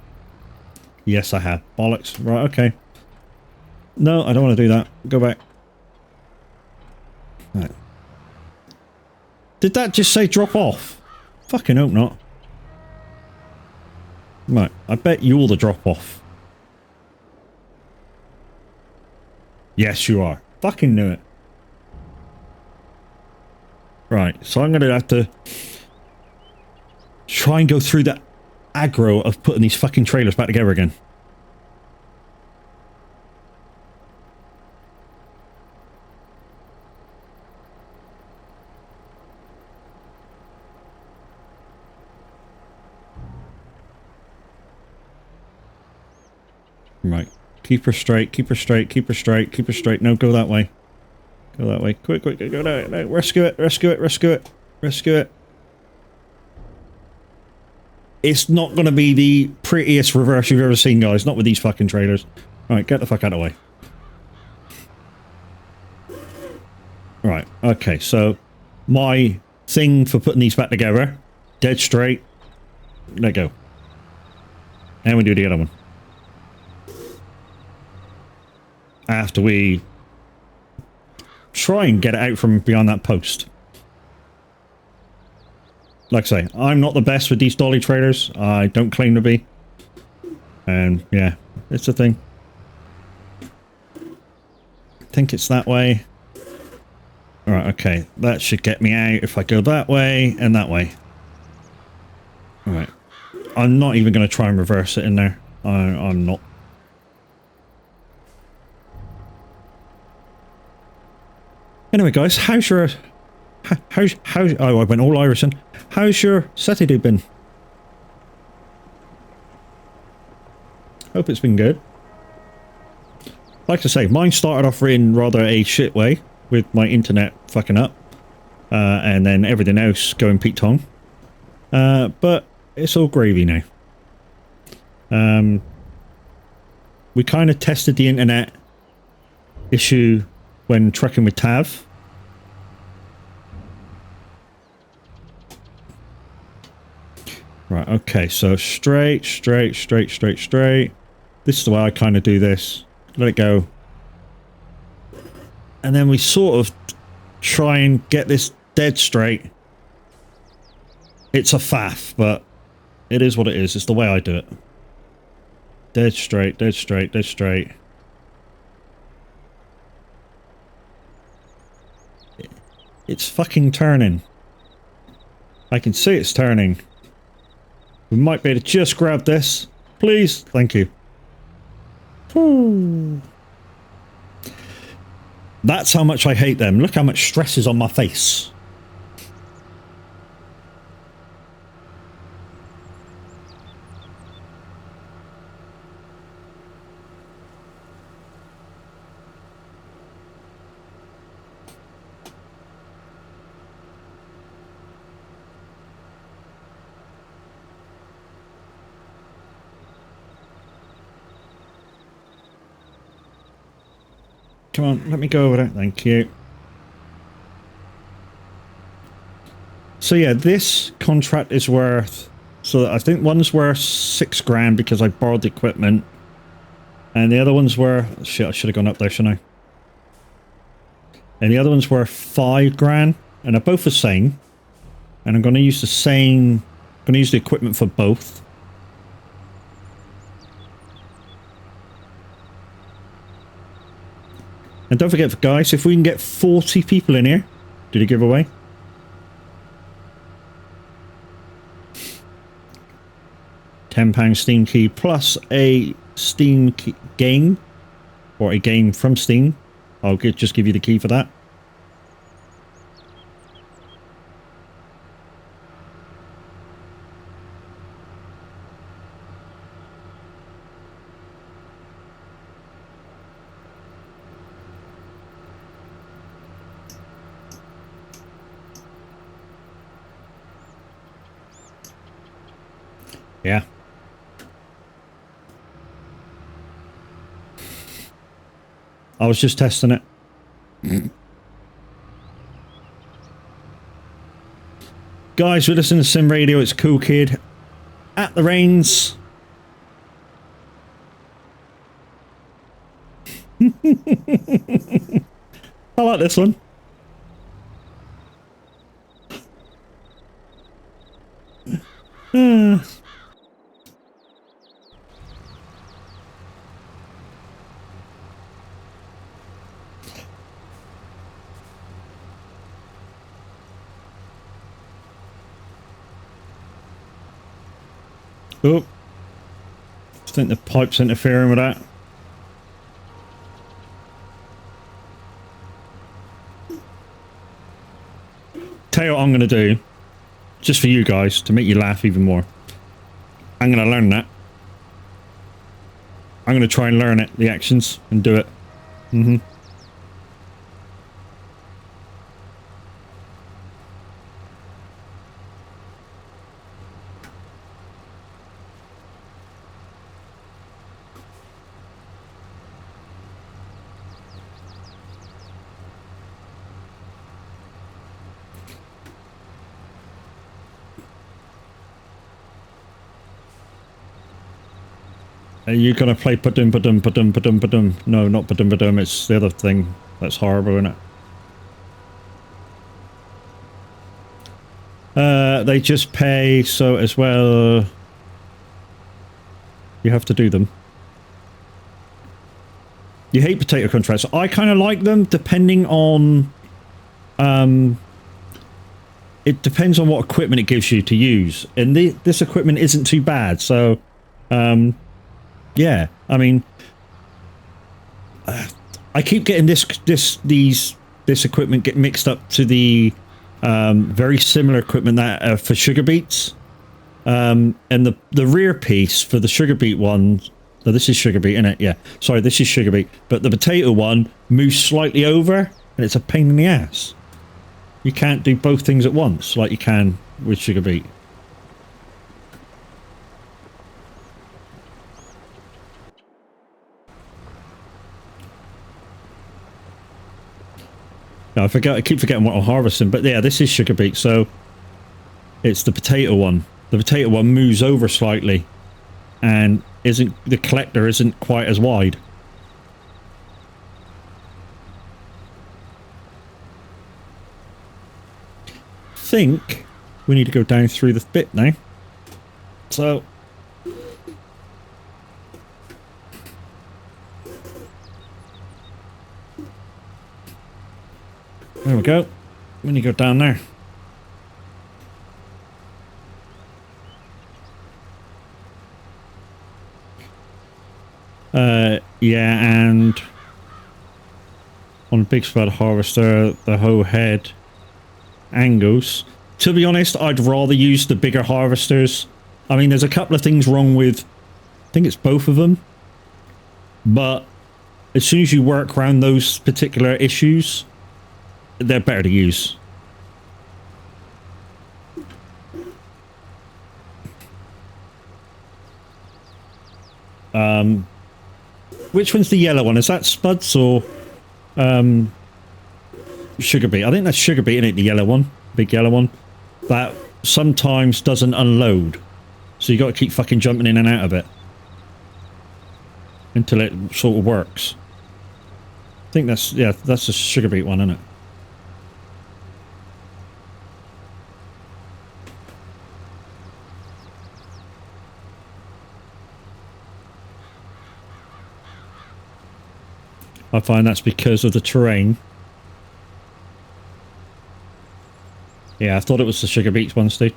Yes, I have. Bollocks. Right, okay. No, I don't want to do that. Go back. Right. Did that just say drop off? Fucking hope not. Right, I bet you're the drop off. Yes, you are. Fucking knew it. Right, so I'm going to have to try and go through that aggro of putting these fucking trailers back together again. Right. Keep her straight, keep her straight, keep her straight, keep her straight. No, go that way. Go that way. Quick, quick, go that way. Rescue it, rescue it, rescue it, rescue it. It's not going to be the prettiest reverse you've ever seen, guys. Not with these fucking trailers. Right, get the fuck out of the way. Right, okay, so my thing for putting these back together, dead straight, let go. And we do the other one. After we try and get it out from beyond that post. like I say, I'm not the best with these dolly trailers. I don't claim to be. And yeah, it's a thing. I think it's that way. Alright, okay. That should get me out if I go that way and that way. Alright. I'm not even going to try and reverse it in there. I'm not. Anyway, guys, how's your... How's... Oh, I went all Irishman. How's your Saturday been? Hope it's been good. Like I say, mine started off in rather a shit way, with my internet fucking up. And then everything else going Pete Tong. But it's all gravy now. We kind of tested the internet issue when trekking with Tav. Right, okay, so straight. This is the way I kind of do this. Let it go. And then we sort of try and get this dead straight. It's a faff, but it is what it is. It's the way I do it. Dead straight. It's fucking turning. I can see it's turning. We might be able to just grab this. Please. Thank you. Whew. That's how much I hate them. Look how much stress is on my face. Come on, let me go over it. Thank you. So yeah, this contract is worth... So I think one's worth $6 grand because I borrowed the equipment. And the other one's worth... Shit, I should have gone up there, shouldn't I? And the other one's worth $5 grand. And they're both the same. And I'm going to use the same... I'm going to use the equipment for both. And don't forget, guys, if we can get 40 people in here, did he give away? £10 Steam key plus a Steam key game, or a game from Steam. I'll just give you the key for that. Yeah. I was just testing it. Guys, we listen to Sim Radio. It's Cool Kid. At the reins. I like this one. Oh, I think the pipe's interfering with that. Tell you what I'm going to do, just for you guys, to make you laugh even more. I'm going to learn that. I'm going to try and learn it, the actions, and do it. Are you gonna play padum padum padum padum padum? No, not padum padum, it's the other thing. That's horrible, isn't it? They just pay, so as well you have to do them. You hate potato contracts. I kind of like them depending on it depends on what equipment it gives you to use, and this equipment isn't too bad, so yeah, I mean, I keep getting this equipment get mixed up to the very similar equipment that for sugar beets, and the rear piece for the sugar beet one. So this is sugar beet, isn't it? Yeah. Sorry, this is sugar beet, but the potato one moves slightly over, and it's a pain in the ass. You can't do both things at once like you can with sugar beet. No, I keep forgetting what I'm harvesting, but yeah, this is sugar beet, so it's the potato one. The potato one moves over slightly, and the collector isn't quite as wide. I think we need to go down through the bit now. So there we go. We need to go down there. Yeah, and on a big spud harvester, the hoe head angles. To be honest, I'd rather use the bigger harvesters. I mean, there's a couple of things wrong with, I think it's both of them, but as soon as you work around those particular issues, they're better to use. Which one's the yellow one? Is that Spuds or sugar beet? I think that's sugar beet, isn't it? The yellow one, big yellow one, that sometimes doesn't unload, so you got to keep fucking jumping in and out of it until it sort of works. I think that's, yeah, that's a sugar beet one, isn't it? I find that's because of the terrain. Yeah, I thought it was the sugar beets one, Steve.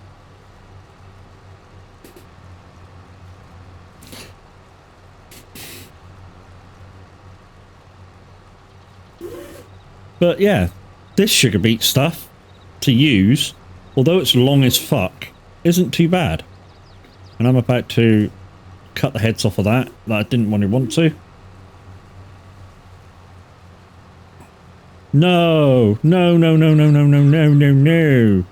But yeah, this sugar beet stuff to use, although it's long as fuck, isn't too bad. And I'm about to cut the heads off of that I didn't want to. No, no, no, no, no, no, no, no, no, no.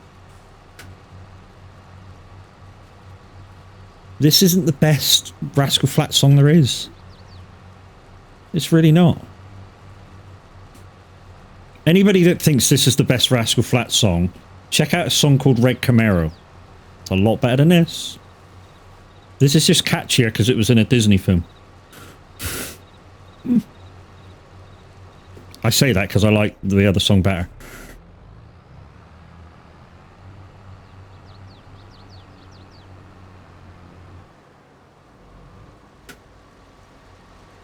This isn't the best Rascal Flatts song there is. It's really not. Anybody that thinks this is the best Rascal Flatts song, check out a song called Red Camaro. It's a lot better than this. This is just catchier because it was in a Disney film. I say that because I like the other song better.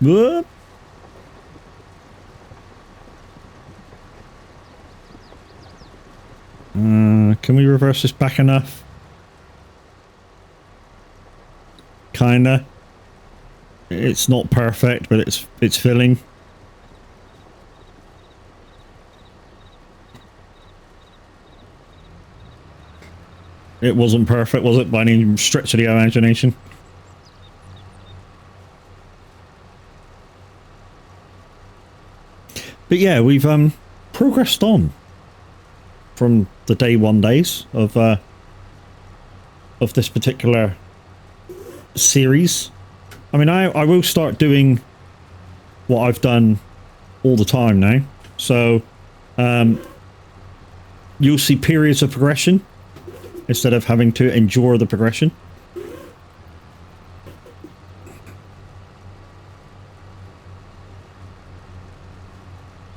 Whoop. Can we reverse this back enough? Kinda. It's not perfect, but it's filling. It wasn't perfect, was it, by any stretch of the imagination? But yeah, we've progressed on from the day one days of this particular series. I mean, I will start doing what I've done all the time now. So you'll see periods of progression instead of having to endure the progression.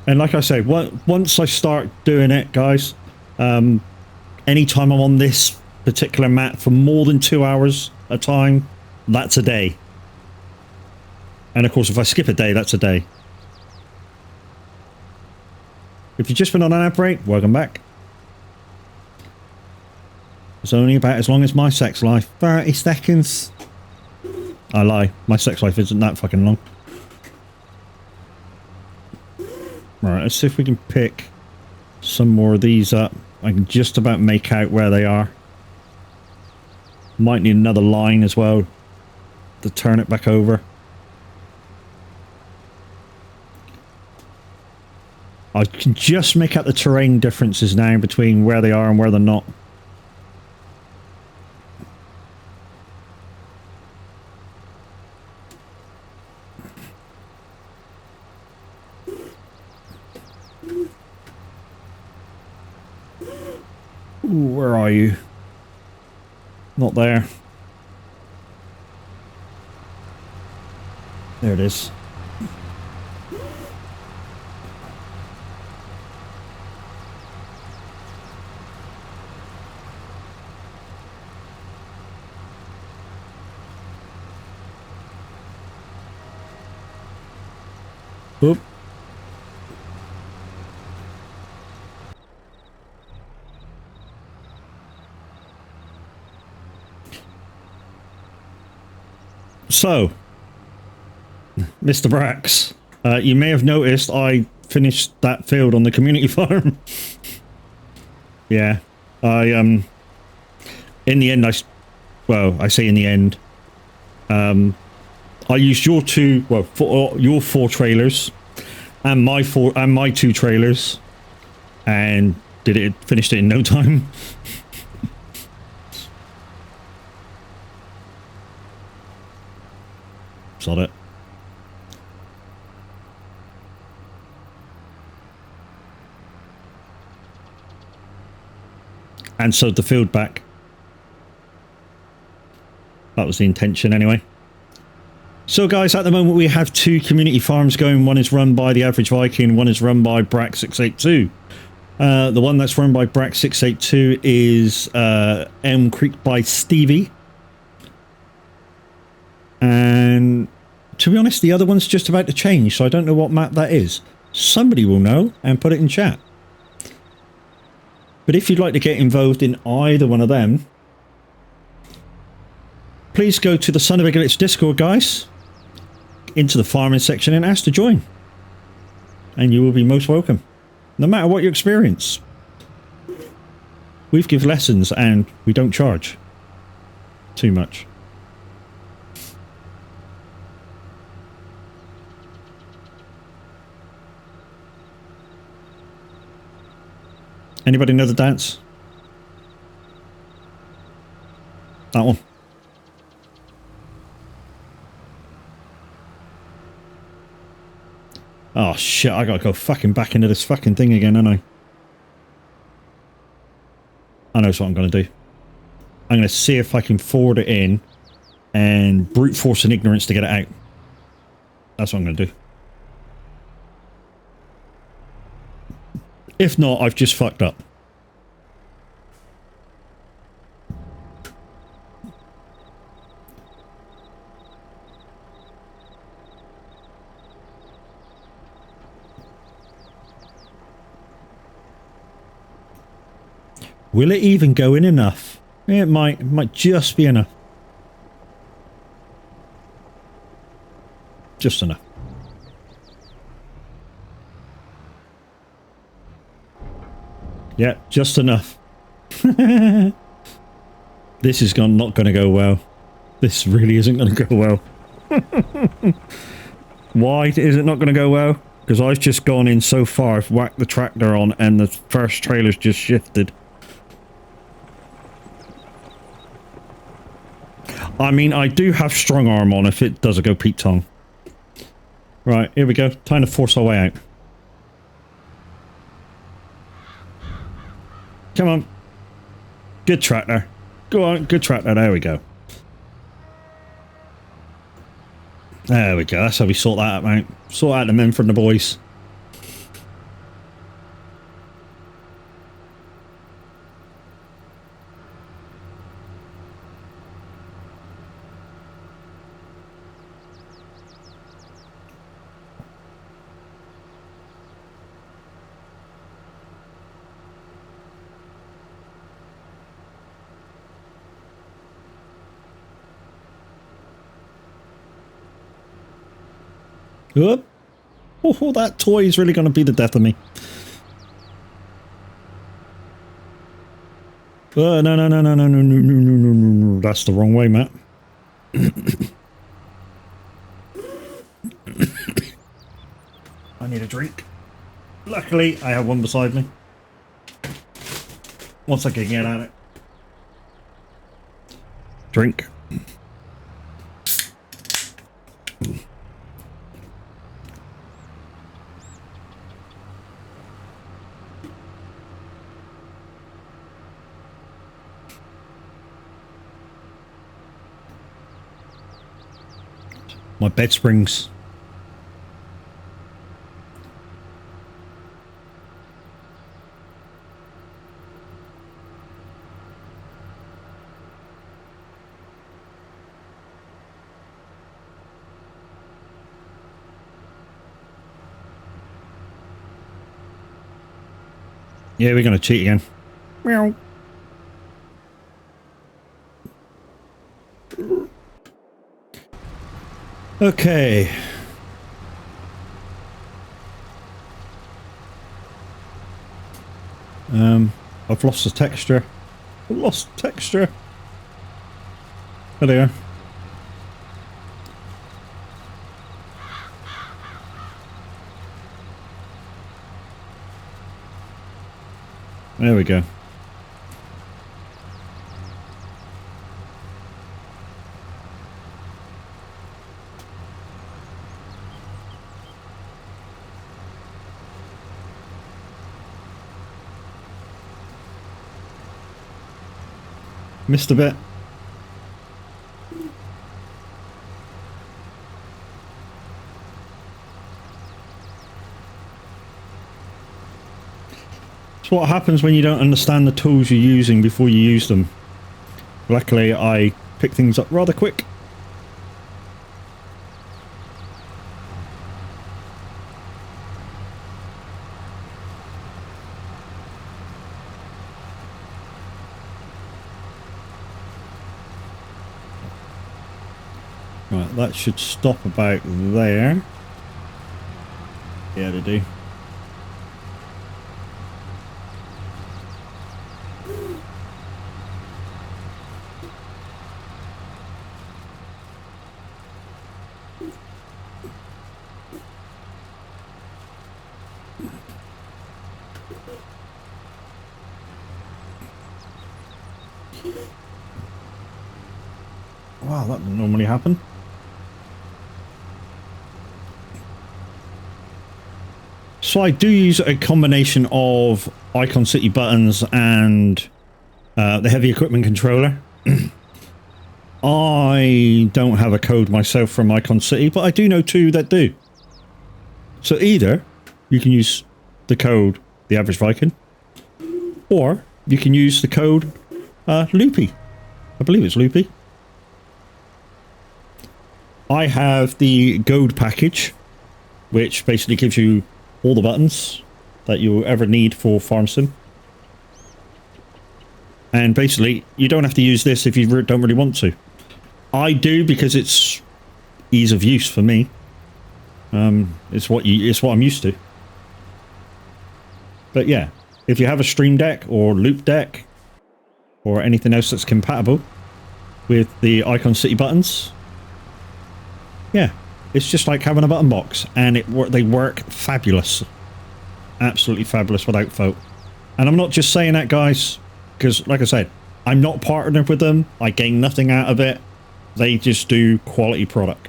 And like I say, once I start doing it, guys, anytime I'm on this particular map for more than 2 hours a time, that's a day. And of course, if I skip a day, that's a day. If you've just been on an ad break, welcome back. It's only about as long as my sex life. 30 seconds. I lie. My sex life isn't that fucking long. Right, let's see if we can pick some more of these up. I can just about make out where they are. Might need another line as well to turn it back over. I can just make out the terrain differences now between where they are and where they're not. Ooh, where are you? Not there. There it is. Oop. So, Mr. Brax, you may have noticed I finished that field on the community farm. Yeah, in the end, I say in the end, I used your your 4 trailers and my 2 trailers, and finished it in no time. Sod it. And sewed the field back. That was the intention anyway. So guys, at the moment we have 2 community farms going. One is run by the Average Viking, one is run by Brack682. The one that's run by Brack682 is Elm Creek by Stevie. And to be honest, the other one's just about to change, so I don't know what map that is. Somebody will know and put it in chat. But if you'd like to get involved in either one of them, please go to the Son of a Glitch Discord, guys, into the farming section and ask to join. And you will be most welcome, no matter what your experience. We give lessons and we don't charge too much. Anybody know the dance? That one. Oh shit, I gotta go fucking back into this fucking thing again, don't I? I know what I'm gonna do. I'm gonna see if I can forward it in and brute force and ignorance to get it out. That's what I'm gonna do. If not, I've just fucked up. Will it even go in enough? It might just be enough. Just enough. Yeah, just enough. This is not going to go well. This really isn't going to go well. Why is it not going to go well? Because I've just gone in so far, I've whacked the tractor on and the first trailer's just shifted. I mean, I do have strong arm on if it does go Pete Tong. Right, here we go. Time to force our way out. Come on. Good tractor. Go on, good tractor. There we go. There we go. That's how we sort that out, mate. Sort out the men from the boys. Oh, oh, that toy is really going to be the death of me. No, no, no, no, no, no, no, no, no, no, no, no. That's the wrong way, Matt. I need a drink. Luckily, I have one beside me. Once I can get at it. Drink. My bed springs. Yeah, we're going to cheat again. Meow. Okay. I've lost the texture. I've lost texture. There they are. There we go. Missed a bit. It's what happens when you don't understand the tools you're using before you use them. Luckily, I pick things up rather quick. Right, that should stop about there. Yeah, they do. Wow, that doesn't normally happen. So I do use a combination of Icon City buttons and the heavy equipment controller. I don't have a code myself from Icon City, but I do know two that do. So either you can use the code The Average Viking, or you can use the code Loopy. I believe it's Loopy. I have the Gold package, which basically gives you all the buttons that you'll ever need for Farm Sim. And basically, you don't have to use this if you don't really want to. I do because it's ease of use for me. It's what I'm used to. But yeah, if you have a Stream Deck or Loop Deck or anything else that's compatible with the Icon City buttons, yeah, it's just like having a button box, and they work fabulous. Absolutely fabulous without fault. And I'm not just saying that, guys, because like I said, I'm not partnered with them. I gain nothing out of it. They just do quality product.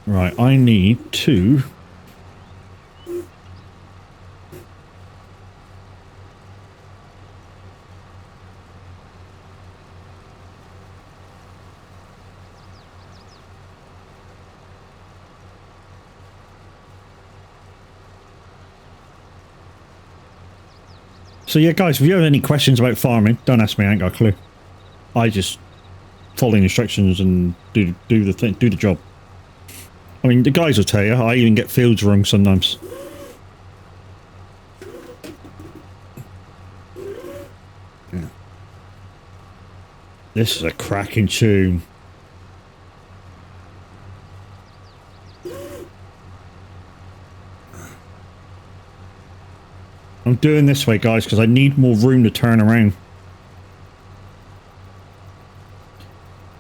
Right, I need to... So yeah, guys, if you have any questions about farming, don't ask me, I ain't got a clue. I just follow the instructions and do the job. I mean, the guys will tell you, I even get fields wrong sometimes. This is a cracking tune. I'm doing this way, guys, because I need more room to turn around.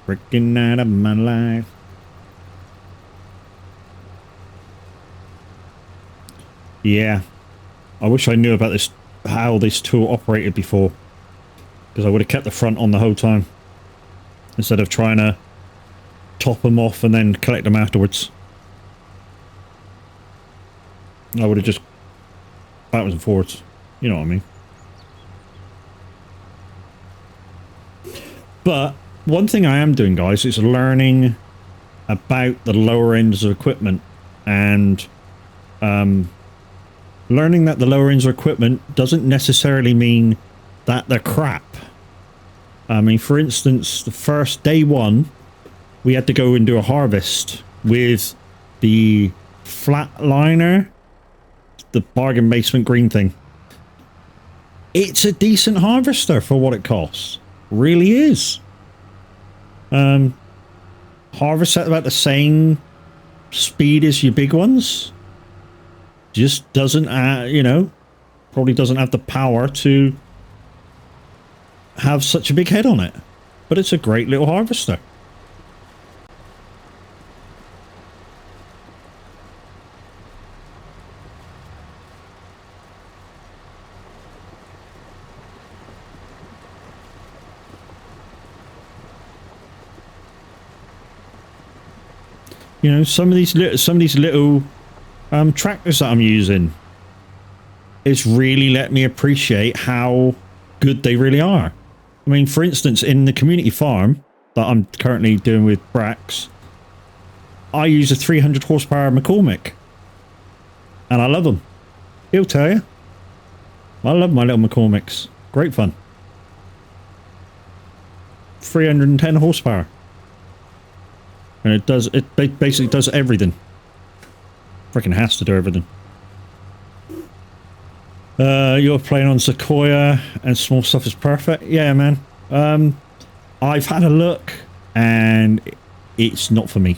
Freaking out of my life. Yeah. I wish I knew about this, how this tool operated before. Because I would have kept the front on the whole time. Instead of trying to top them off and then collect them afterwards. I would have just backwards and forwards. You know what I mean? But one thing I am doing, guys, is learning about the lower ends of equipment. And learning that the lower ends of equipment doesn't necessarily mean that they're crap. I mean, for instance, the first day one, we had to go and do a harvest with the flatliner, the bargain basement green thing. It's a decent harvester for what it costs. Really is. Harvest at about the same speed as your big ones. Just doesn't, you know, probably doesn't have the power to have such a big head on it. But it's a great little harvester. You know, some of these little tractors that I'm using, it's really let me appreciate how good they really are. I mean, for instance, in the community farm that I'm currently doing with Brax, I use a 300 horsepower McCormick, and I love them. He'll tell you. I love my little McCormicks. Great fun. 310 horsepower. And it basically does everything. Freaking has to do everything. You're playing on Sequoia and small stuff is perfect. Yeah, man. I've had a look and it's not for me.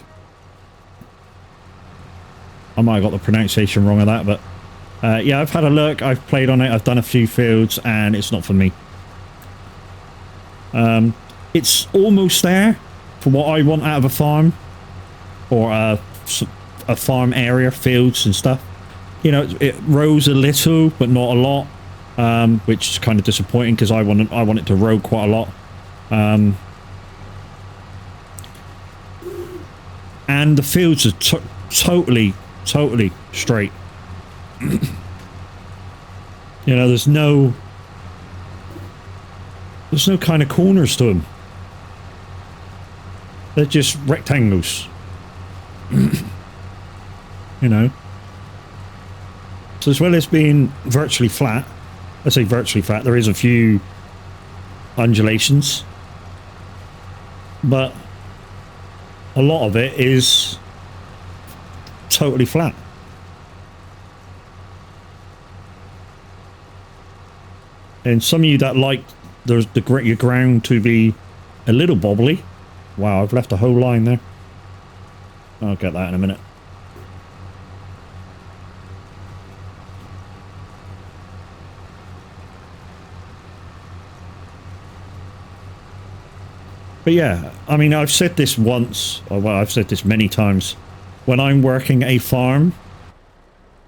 I might have got the pronunciation wrong of that, but yeah, I've had a look. I've played on it. I've done a few fields and it's not for me. It's almost there for what I want out of a farm or a farm area, fields and stuff. You know, it rose a little, but not a lot, which is kind of disappointing because I want it to row quite a lot. And the fields are totally straight. You know, there's no kind of corners to them. They're just rectangles. You know. So as well as being virtually flat, I say virtually flat, there is a few undulations, but a lot of it is totally flat. And some of you that like your ground to be a little bobbly. Wow, I've left a whole line there. I'll get that in a minute. But yeah, I mean, I've said this once, or well, I've said this many times. When I'm working a farm,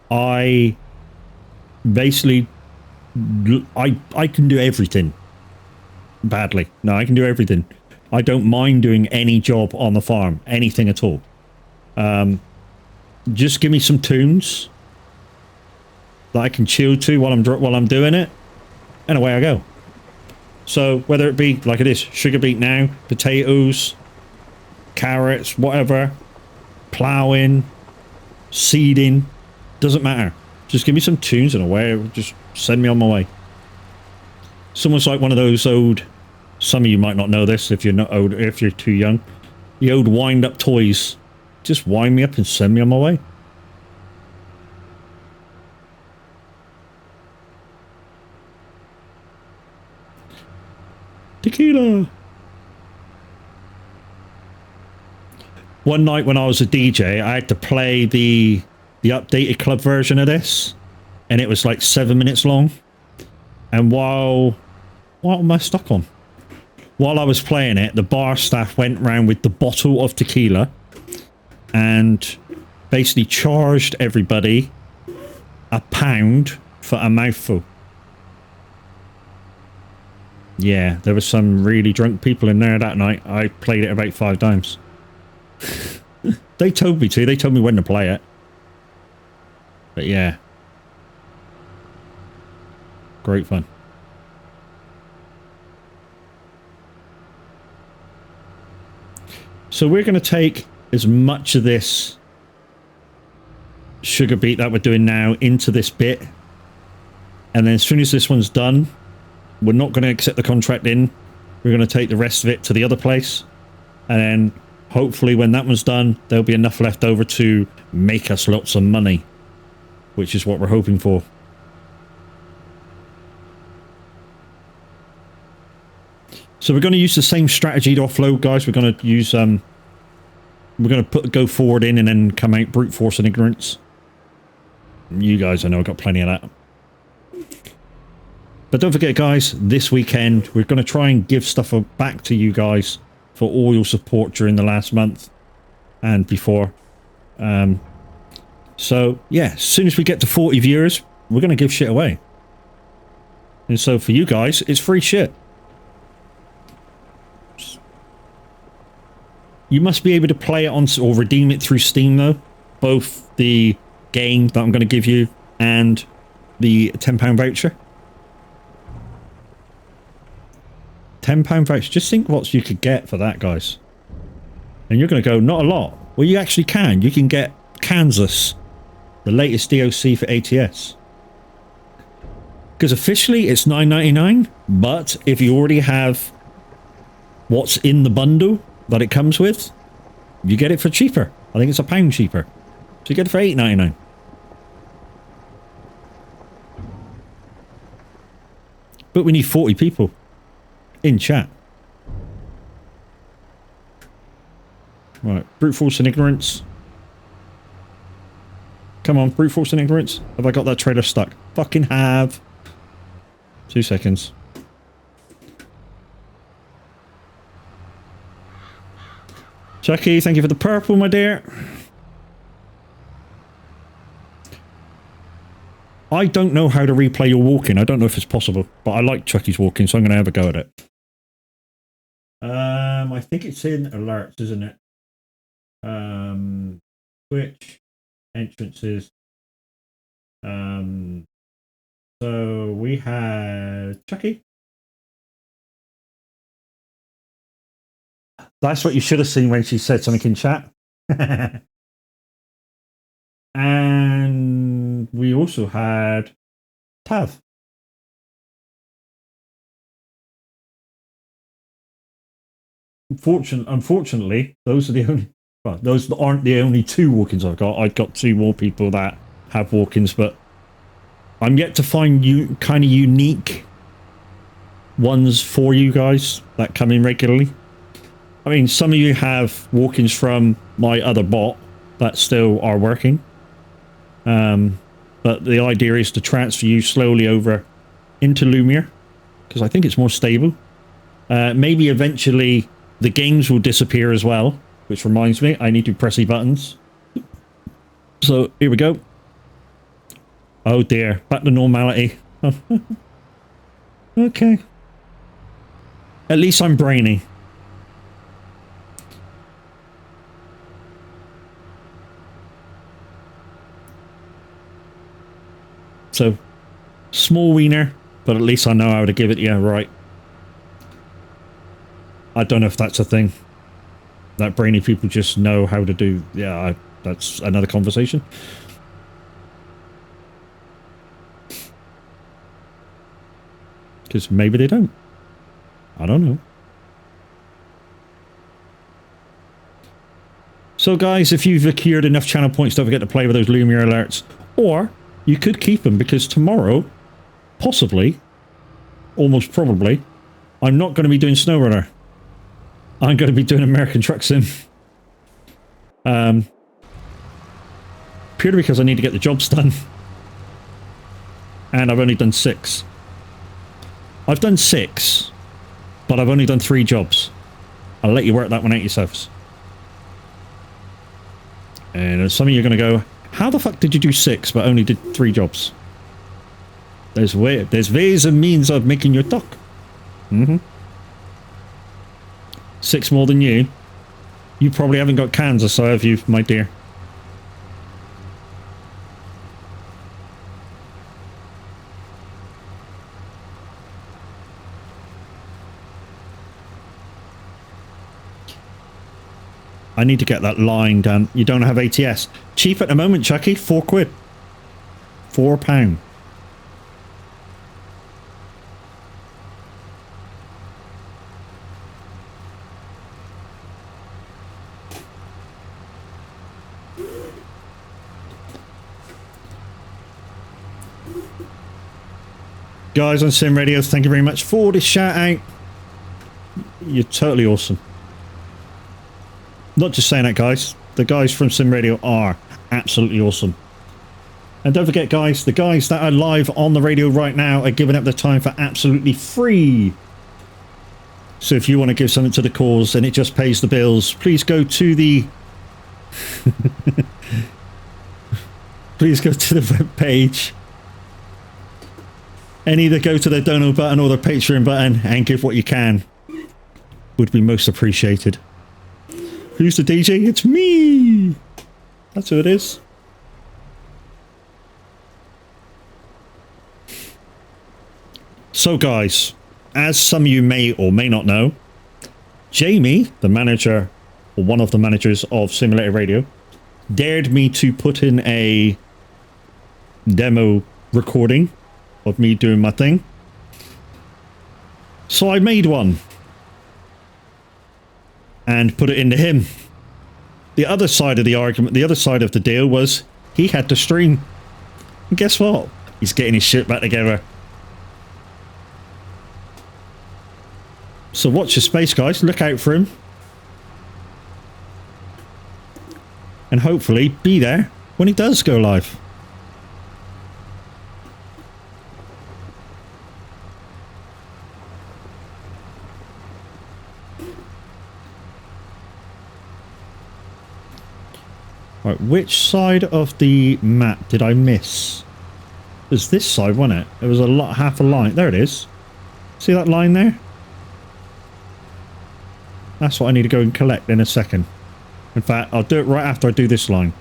I basically, I can do everything badly. No, I can do everything. I don't mind doing any job on the farm, anything at all. Just give me some tunes that I can chill to while I'm doing it, and away I go. So whether it be like it is, sugar beet now, potatoes, carrots, whatever, ploughing, seeding, doesn't matter. Just give me some tunes and away, just send me on my way. It's almost like one of those old, some of you might not know this if you're not old, if you're too young, the old wind-up toys. Just wind me up and send me on my way. Tequila! one night when I was a DJ, I had to play the updated club version of this, and it was like 7 minutes long. And what am I stuck on? While I was playing it, the bar staff went around with the bottle of tequila and basically charged everybody £1 for a mouthful. Yeah, there were some really drunk people in there that night. I played it about 5 times. They told me to. They told me when to play it. But yeah. Great fun. So we're going to take as much of this sugar beet that we're doing now into this bit. And then as soon as this one's done, we're not going to accept the contract in. We're going to take the rest of it to the other place. And then hopefully when that one's done, there'll be enough left over to make us lots of money, which is what we're hoping for. So we're going to use the same strategy to offload, guys. We're going to use, we're going to go forward in and then come out brute force and ignorance. You guys, I know I've got plenty of that. But don't forget, guys, this weekend, we're going to try and give stuff back to you guys for all your support during the last month and before. So, yeah, as soon as we get to 40 viewers, we're going to give shit away. And so for you guys, it's free shit. You must be able to play it on or redeem it through Steam, though. Both the game that I'm going to give you and the £10 voucher. £10 voucher. Just think what you could get for that, guys. And you're going to go, not a lot. Well, you actually can. You can get Kansas, the latest DOC for ATS. Because officially it's $9.99, but if you already have what's in the bundle that it comes with, you get it for cheaper. I think it's £1 cheaper. So you get it for $8.99. But we need 40 people in chat. Right, brute force and ignorance. Come on, brute force and ignorance. Have I got that trailer stuck? Fucking have. 2 seconds. Chucky, thank you for the purple, my dear. I don't know how to replay your walking. I don't know if it's possible, but I like Chucky's walking, so I'm going to have a go at it. I think it's in alerts, isn't it? Twitch, entrances. So we had Chucky. That's what you should have seen when she said something in chat. And we also had Tav. Unfortunately, those are the only. Well, those aren't the only 2 walk-ins I've got. I've got 2 more people that have walk-ins, but I'm yet to find you kind of unique ones for you guys that come in regularly. I mean, some of you have walk-ins from my other bot that still are working. But the idea is to transfer you slowly over into Lumiere, because I think it's more stable. Maybe eventually the games will disappear as well, which reminds me, I need to press the buttons. So, here we go. Oh dear, back to normality. Okay. At least I'm brainy. So, small wiener, but at least I know how to give it to you right. I don't know if that's a thing. That brainy people just know how to do... Yeah, that's another conversation. Because maybe they don't. I don't know. So guys, if you've accrued enough channel points, don't forget to play with those Lumiere alerts. Or you could keep them, because tomorrow, possibly, almost probably, I'm not going to be doing SnowRunner. I'm going to be doing American Truck Sim. Purely because I need to get the jobs done. And I've only done 6. I've done 6, but I've only done 3 jobs. I'll let you work that one out yourselves. And some of you are going to go, how the fuck did you do 6 but only did 3 jobs? There's ways and means of making your talk. 6 more than you. You probably haven't got Kansas, so have you, my dear. I need to get that line done. You don't have ATS. Cheap at the moment, Chucky. £4. £4. Guys on Sim Radios, thank you very much for the shout out. You're totally awesome. Not just saying that, guys. The guys from Sim Radio are absolutely awesome. And don't forget, guys, the guys that are live on the radio right now are giving up their time for absolutely free. So if you want to give something to the cause and it just pays the bills, please go to the... please go to the web page. And either go to the dono button or the Patreon button and give what you can. Would be most appreciated. Who's the DJ? It's me! That's who it is. So guys, as some of you may or may not know, Jamie, the manager, or one of the managers of Simulator Radio, dared me to put in a demo recording of me doing my thing. So I made one. And put it into him. The other side of the argument, the other side of the deal was he had to stream. And guess what? He's getting his shit back together. So watch your space, guys. Look out for him. And hopefully be there when he does go live. Right, which side of the map did I miss? It was this side, wasn't it? It was half a line. There it is. See that line there? That's what I need to go and collect in a second. In fact, I'll do it right after I do this line.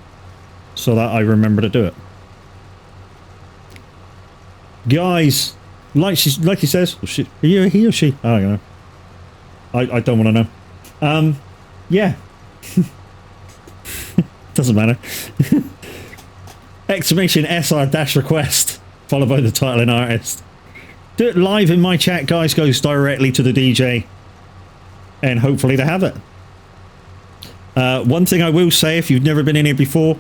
So that I remember to do it. Guys, like he says, are you he or she? I don't know. I don't want to know. Yeah. Doesn't matter. Exclamation SR dash request followed by the title and artist. Do it live in my chat, guys. Goes directly to the DJ. And hopefully they have it. One thing I will say, if you've never been in here before,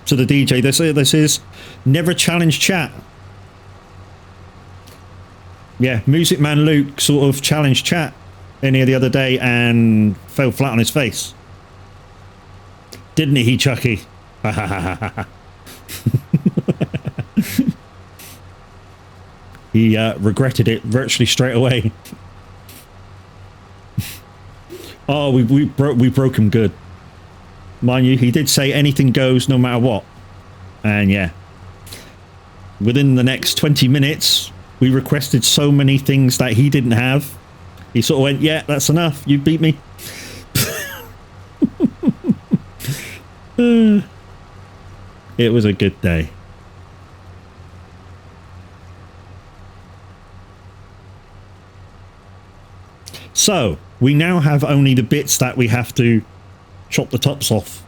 to the DJ, this is never challenge chat. Yeah, Music Man Luke sort of challenged chat in here the other day and fell flat on his face. Didn't he, Chucky? He regretted it virtually straight away. Oh, we broke him good. Mind you, he did say anything goes no matter what. And yeah. Within the next 20 minutes, we requested so many things that he didn't have. He sort of went, yeah, that's enough. You beat me. It was a good day. So, we now have only the bits that we have to chop the tops off.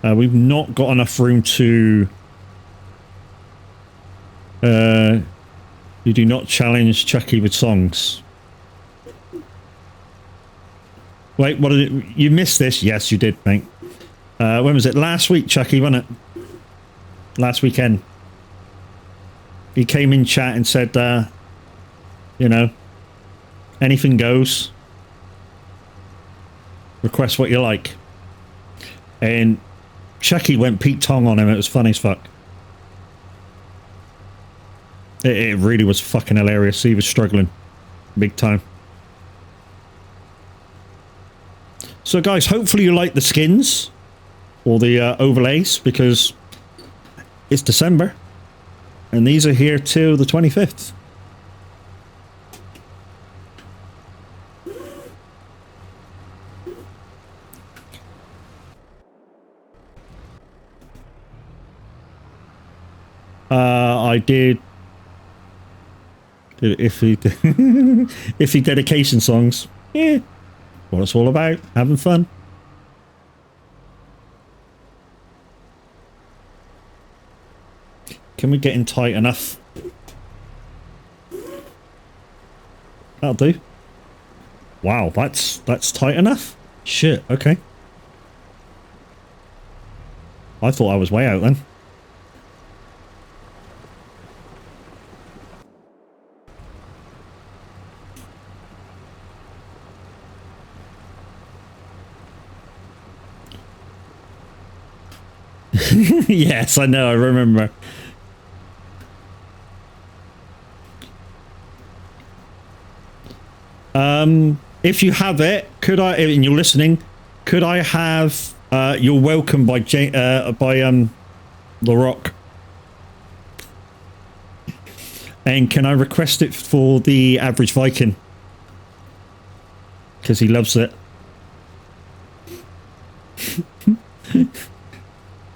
We've not got enough room to... you do not challenge Chucky with songs. Wait, what did it... You missed this? Yes, you did, mate. When was it? Last week, Chucky, wasn't it? Last weekend. He came in chat and said, you know, anything goes. Request what you like. And Chucky went Pete Tong on him. It was funny as fuck. It really was fucking hilarious. He was struggling big time. So guys, hopefully you like the skins or the overlays, because it's December and these are here till the 25th. I did iffy iffy dedication songs. Yeah, what it's all about, having fun. Can we get in tight enough? That'll do. Wow, that's tight enough? Shit, okay. I thought I was way out then. Yes, I know, I remember. If you have it, could I, and you're listening, could I have You're Welcome by The Rock? And can I request it for the average Viking? Because he loves it.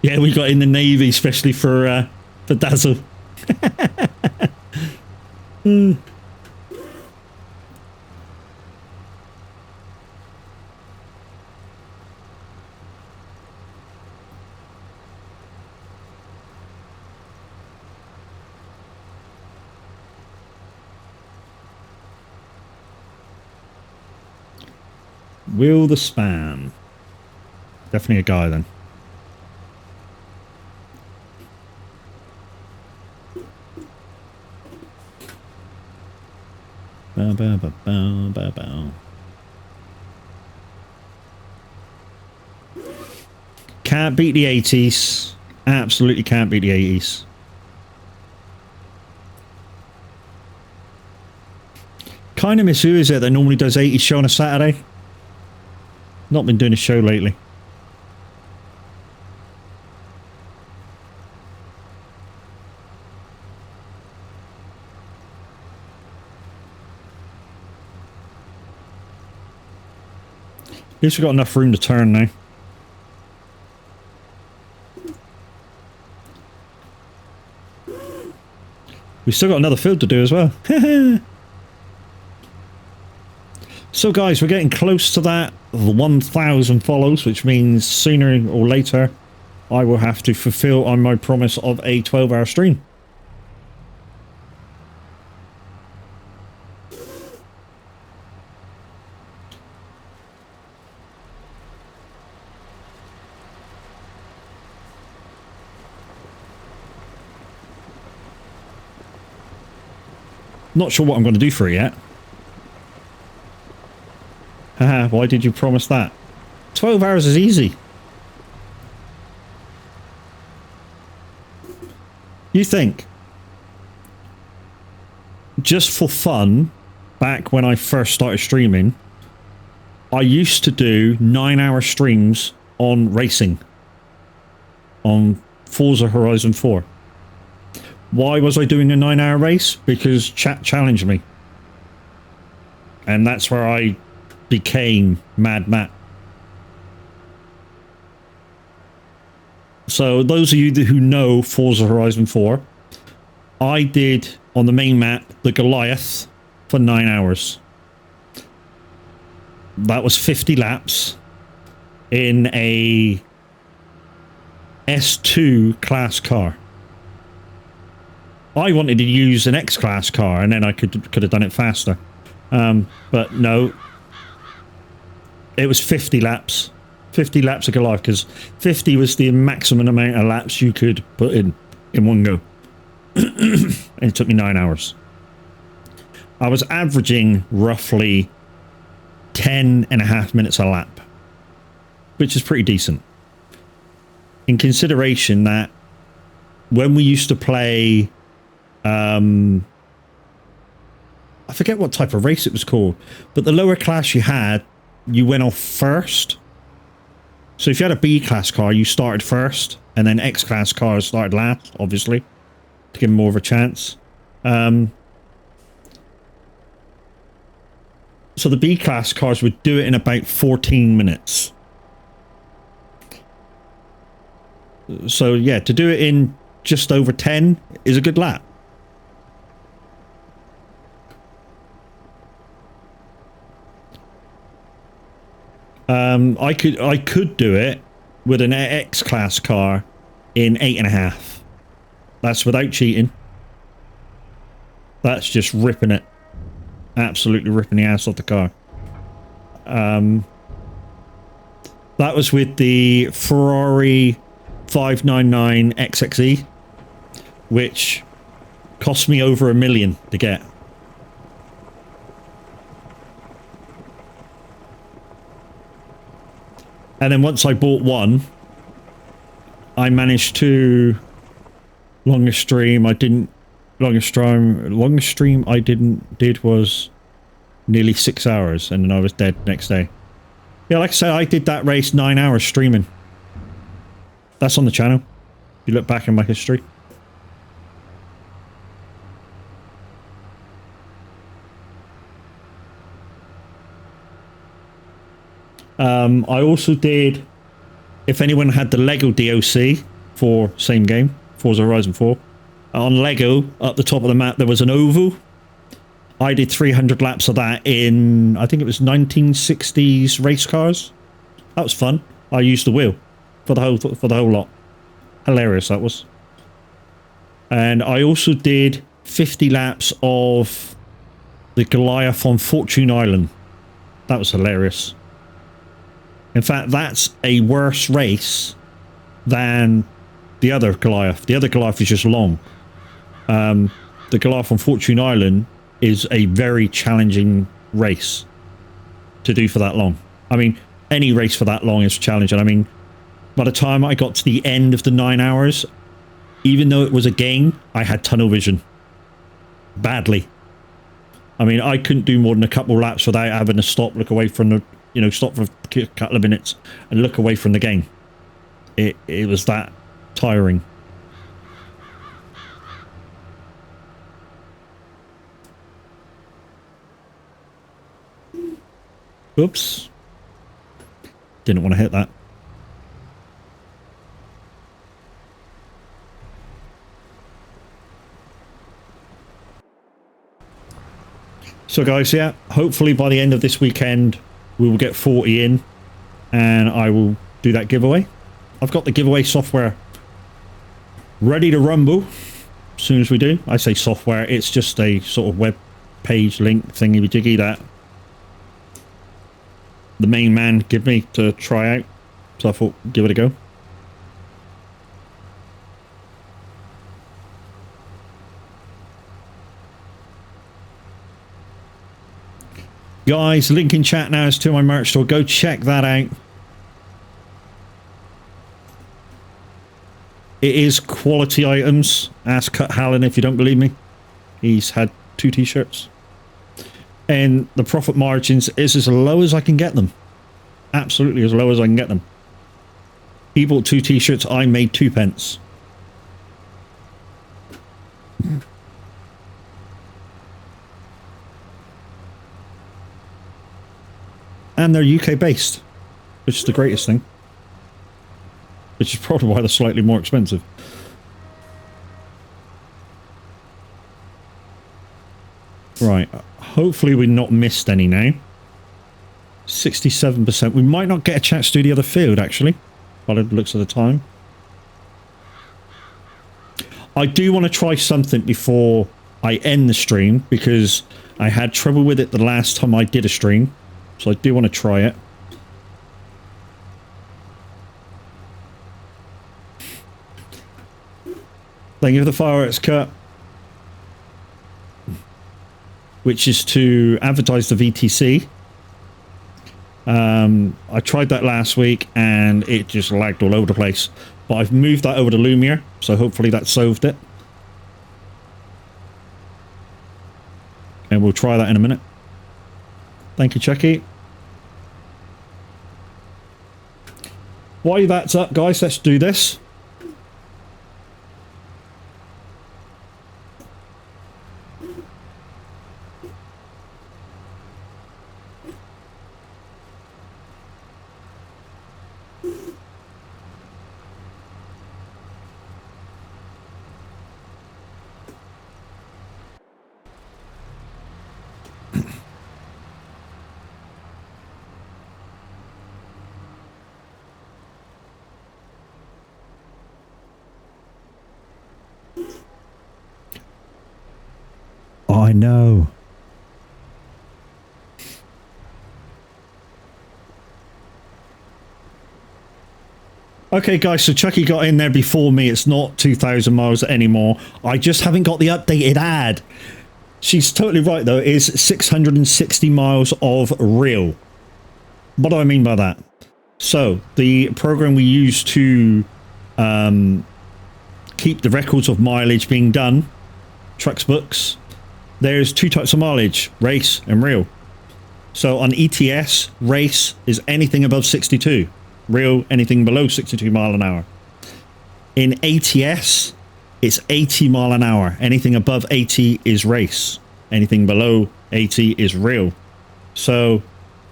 Yeah, we got in the Navy, especially for Dazzle. Will the spam. Definitely a guy then. Bow, bow, bow, bow, bow, bow. Can't beat the 80s. Absolutely can't beat the 80s. Kind of miss, who is it that normally does 80s show on a Saturday? Not been doing a show lately. At least we've got enough room to turn now. We've still got another field to do as well. So guys, we're getting close to that 1,000 follows, which means sooner or later I will have to fulfill on my promise of a 12-hour stream. Not sure what I'm going to do for it yet. Haha, why did you promise that? 12 hours is easy. You think? Just for fun, back when I first started streaming, I used to do 9-hour streams on racing. On Forza Horizon 4. Why was I doing a 9-hour race? Because chat challenged me. And that's where I became Mad Matt. So those of you who know Forza Horizon 4, I did on the main map the Goliath for 9 hours. That was 50 laps in a S2 class car. I wanted to use an X class car and then I could have done it faster. But no. It was 50 laps. 50 laps of Goliath, because 50 was the maximum amount of laps you could put in one go. And it took me 9 hours. I was averaging roughly 10.5 minutes a lap, which is pretty decent. in consideration that when we used to play, I forget what type of race it was called, but the lower class you had, you went off first. So if you had a B class car, you started first, and then X class cars started last, obviously, to give them more of a chance. So the B class cars would do it in about 14 minutes. So yeah, to do it in just over 10 is a good lap. I could do it with an X class car in 8.5. That's without cheating. That's just ripping it. Absolutely ripping the ass off the car. That was with the Ferrari 599 XXE, which cost me over $1 million to get. And then once I bought one, I managed to longest stream I did was nearly 6 hours, and then I was dead next day. Yeah, like I said, I did that race 9 hours streaming. That's on the channel. If you look back in my history. I also did, if anyone had the Lego DOC for same game, Forza Horizon 4, on Lego, up the top of the map, there was an oval. I did 300 laps of that in, I think it was 1960s race cars. That was fun. I used the wheel for the whole lot. Hilarious that was. And I also did 50 laps of the Goliath on Fortune Island. That was hilarious. In fact, that's a worse race than the other Goliath. The other Goliath is just long. The Goliath on Fortune Island is a very challenging race to do for that long. I mean, any race for that long is challenging. I mean, by the time I got to the end of the 9 hours, even though it was a game, I had tunnel vision. Badly. I mean, I couldn't do more than a couple of laps without having to stop, look away from the, you know, stop for a couple of minutes and look away from the game. It was that tiring. Oops. Didn't want to hit that. So guys, yeah, hopefully by the end of this weekend, we will get 40 in and I will do that giveaway. I've got the giveaway software ready to rumble as soon as we do. I say software, it's just a sort of web page link thingy-majiggy that the main man gave me to try out. So I thought, give it a go. Guys, link in chat now is to my merch store. Go check that out. It is quality items. Ask Cut Hallen if you don't believe me. He's had 2 t-shirts. And the profit margins is as low as I can get them. Absolutely as low as I can get them. He bought 2 t-shirts. I made 2 pence. And they're UK based, which is the greatest thing. Which is probably why they're slightly more expensive. Right, hopefully we've not missed any now. 67%. We might not get a chance to do the other field, actually, by the looks of the time. I do want to try something before I end the stream, because I had trouble with it the last time I did a stream. So I do want to try it. Thank you for the fireworks cut. Which is to advertise the VTC. I tried that last week and it just lagged all over the place. But I've moved that over to Lumiere, so hopefully that solved it. And we'll try that in a minute. Thank you, Chucky. While that's up, guys, let's do this. I know. Okay, guys, so Chucky got in there before me. It's not 2,000 miles anymore. I just haven't got the updated ad. She's totally right, though. It is 660 miles of real. What do I mean by that? So, the program we use to keep the records of mileage being done, Trucks Books, there's two types of mileage, race and real. So on ETS, race is anything above 62. Real, anything below 62 mile an hour. In ATS, it's 80 mile an hour. Anything above 80 is race. Anything below 80 is real. So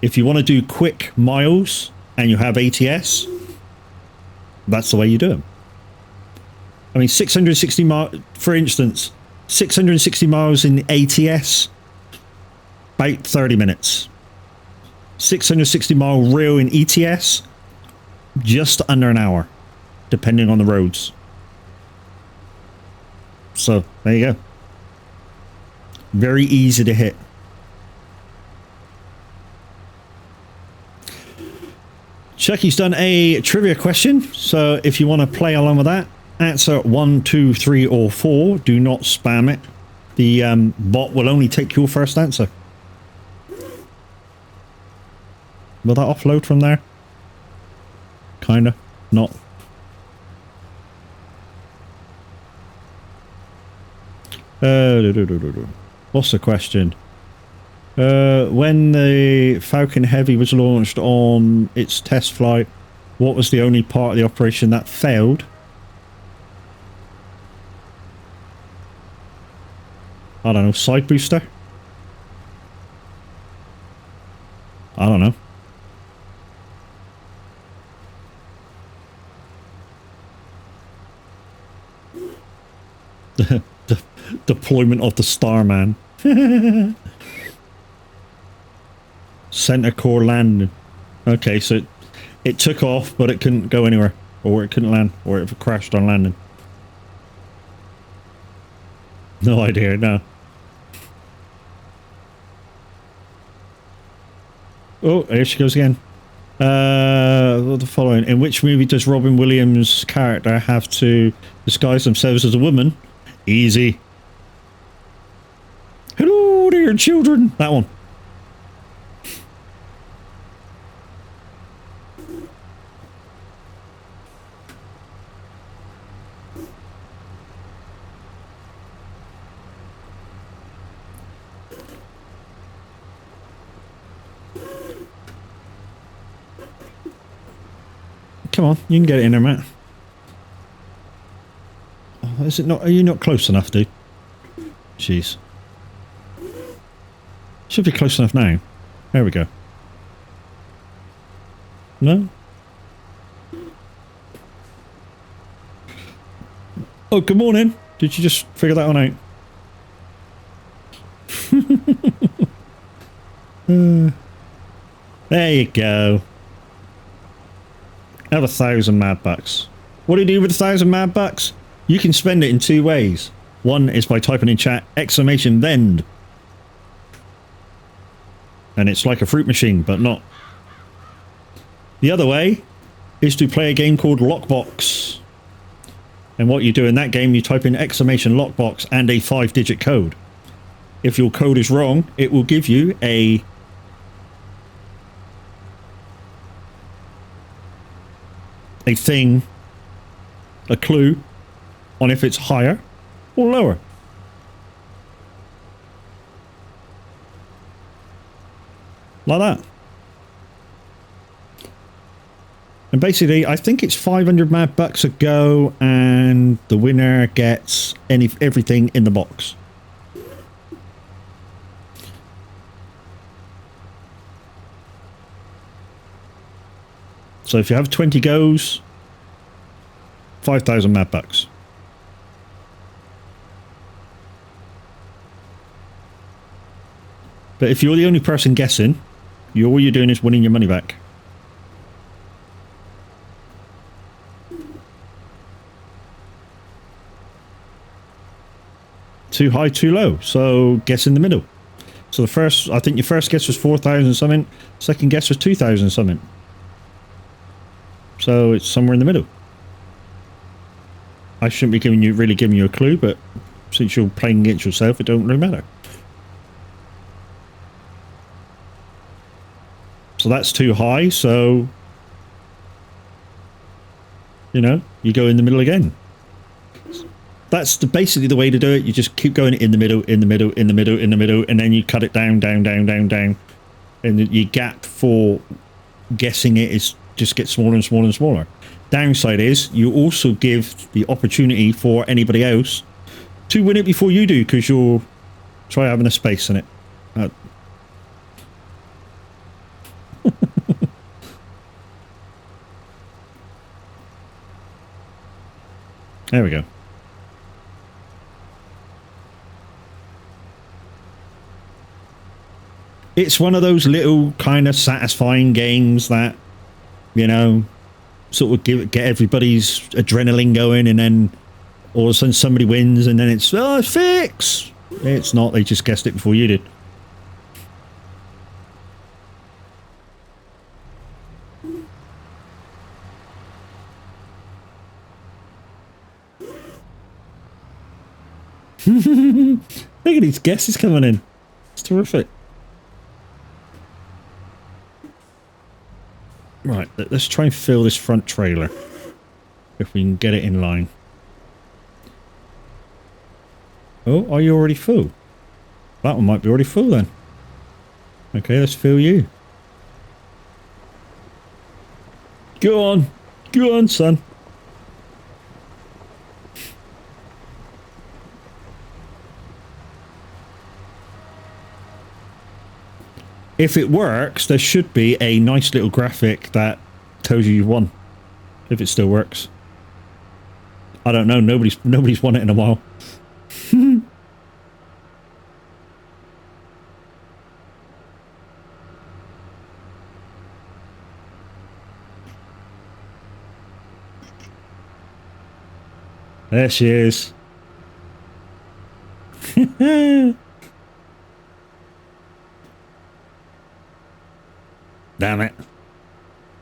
if you want to do quick miles and you have ATS, that's the way you do them. I mean, 660 miles, for instance, 660 miles in ATS, about 30 minutes. 660 mile real in ETS, just under an hour, depending on the roads. So, there you go. Very easy to hit. Chucky's done a trivia question, so if you want to play along with that, answer 1, 2, 3, or 4. Do not spam it. The bot will only take your first answer. Will that offload from there? Kinda. Not. What's the question? When the Falcon Heavy was launched on its test flight, what was the only part of the operation that failed? I don't know, side booster? I don't know. The deployment of the Starman. Center core landing. Okay, so it took off, but it couldn't go anywhere. Or it couldn't land. Or it crashed on landing. No idea, no. Oh, here she goes again. The following. In which movie does Robin Williams' character have to disguise themselves as a woman? Easy. Hello there, children. That one. Come on, you can get it in there, Matt. Oh, is it not? Are you not close enough, dude? Jeez. Should be close enough now. There we go. No? Oh, good morning. Did you just figure that one out? There you go. Have 1,000 mad bucks. What do you do with 1,000 mad bucks? You can spend it in two ways. One is by typing in chat !vend. And it's like a fruit machine, but not. The other way is to play a game called Lockbox. And what you do in that game, you type in !lockbox and a 5-digit code. If your code is wrong, it will give you a a thing, a clue on if it's higher or lower. Like that. And basically, I think it's 500 mad bucks a go, and the winner gets everything in the box. So if you have 20 goes, 5,000 mad bucks. But if you're the only person guessing, all you're doing is winning your money back. Too high, too low. So guess in the middle. So I think your first guess was 4,000 something. Second guess was 2,000 something. So it's somewhere in the middle. I shouldn't be really giving you a clue, but since you're playing against yourself, it don't really matter. So that's too high, so you know, you go in the middle again. That's basically the way to do it. You just keep going in the middle, in the middle, in the middle, in the middle, and then you cut it down, down, down, down, down. And your gap for guessing it is just gets smaller and smaller and smaller. Downside is you also give the opportunity for anybody else to win it before you do, because you'll try having a space in it. There we go. It's one of those little kind of satisfying games that, you know, sort of get everybody's adrenaline going, and then all of a sudden somebody wins, and then it's, oh, fix! It's not, they just guessed it before you did. Look at these guesses coming in. It's terrific. Right, let's try and fill this front trailer. If we can get it in line. Oh, are you already full? That one might be already full then. Okay, let's fill you. Go on. Go on, son. If it works, there should be a nice little graphic that tells you you've won. If it still works. I don't know. Nobody's won it in a while. There she is. Damn it.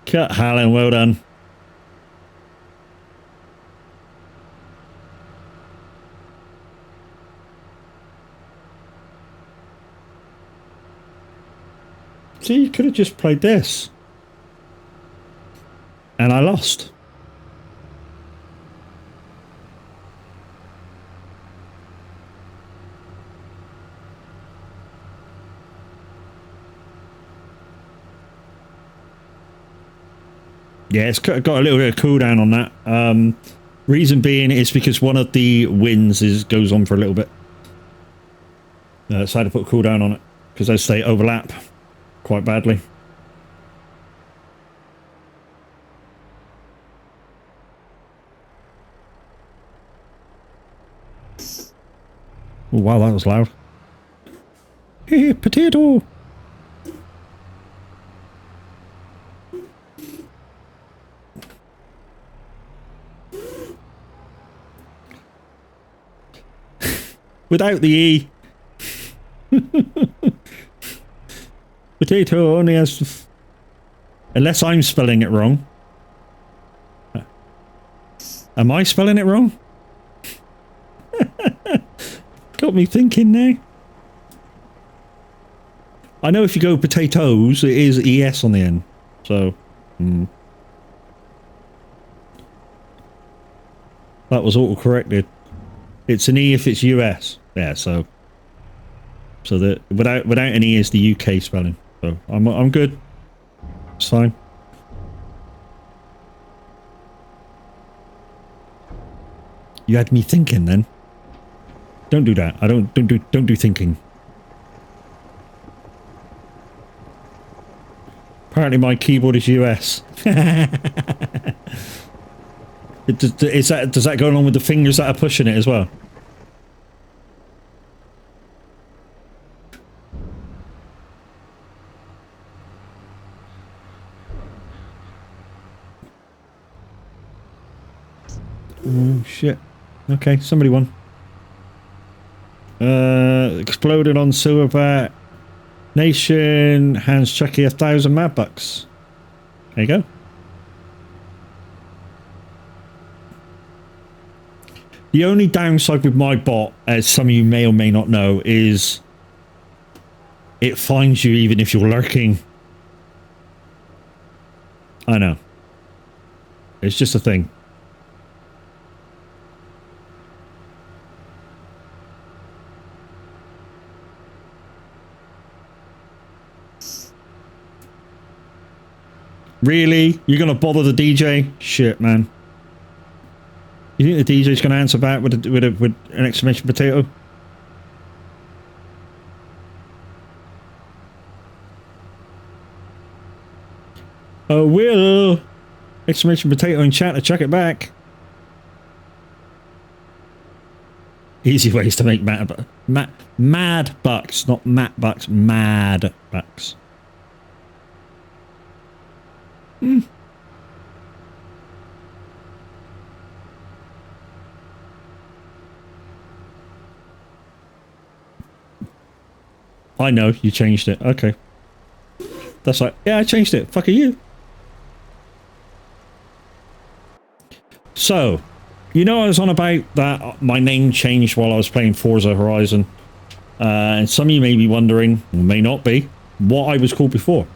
Cut, Hallen, well done. See, you could have just played this. And I lost. Yeah, it's got a little bit of cooldown on that. Reason being is because one of the wins goes on for a little bit. So I had to put a cooldown on it because as they overlap quite badly. Oh wow, that was loud. Hey, potato! Without the E. Potato only has... Unless I'm spelling it wrong. Am I spelling it wrong? Got me thinking now. I know if you go potatoes, it is ES on the end. So... That was auto-corrected. It's an E if it's US. Yeah, so that without an E is the UK spelling. So I'm good. It's fine. You had me thinking then. Don't do that. Don't do thinking. Apparently my keyboard is US. Does that go along with the fingers that are pushing it as well? Oh shit. Okay, somebody won. Exploded on Silverback. Nation hands Chucky 1,000 mad bucks. There you go. The only downside with my bot, as some of you may or may not know, is it finds you even if you're lurking. I know. It's just a thing. Really? You're gonna bother the DJ? Shit, man. You think the DJ's gonna answer back with an exclamation potato? Oh, will! Exclamation potato in chat to chuck it back. Easy ways to make mad bucks, not Matt bucks, mad bucks. I know, you changed it. Okay. That's like, yeah, I changed it. Fuck you. So, you know I was on about that my name changed while I was playing Forza Horizon. And some of you may be wondering, or may not be, what I was called before.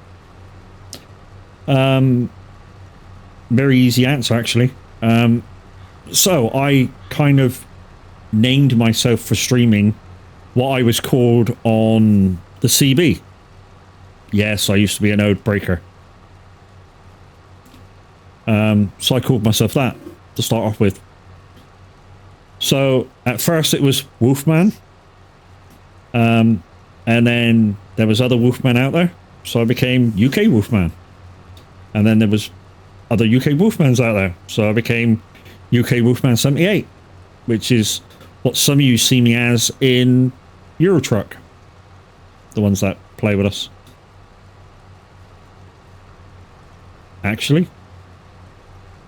Very easy answer, actually. So I kind of named myself for streaming what I was called on the CB. Yes, I used to be an ode breaker. So I called myself that to start off with. So at first it was Wolfman. And then there was other Wolfman out there. So I became UK Wolfman. And then there was other UK Wolfmans out there. So I became UK Wolfman 78, which is what some of you see me as in Eurotruck. The ones that play with us. Actually?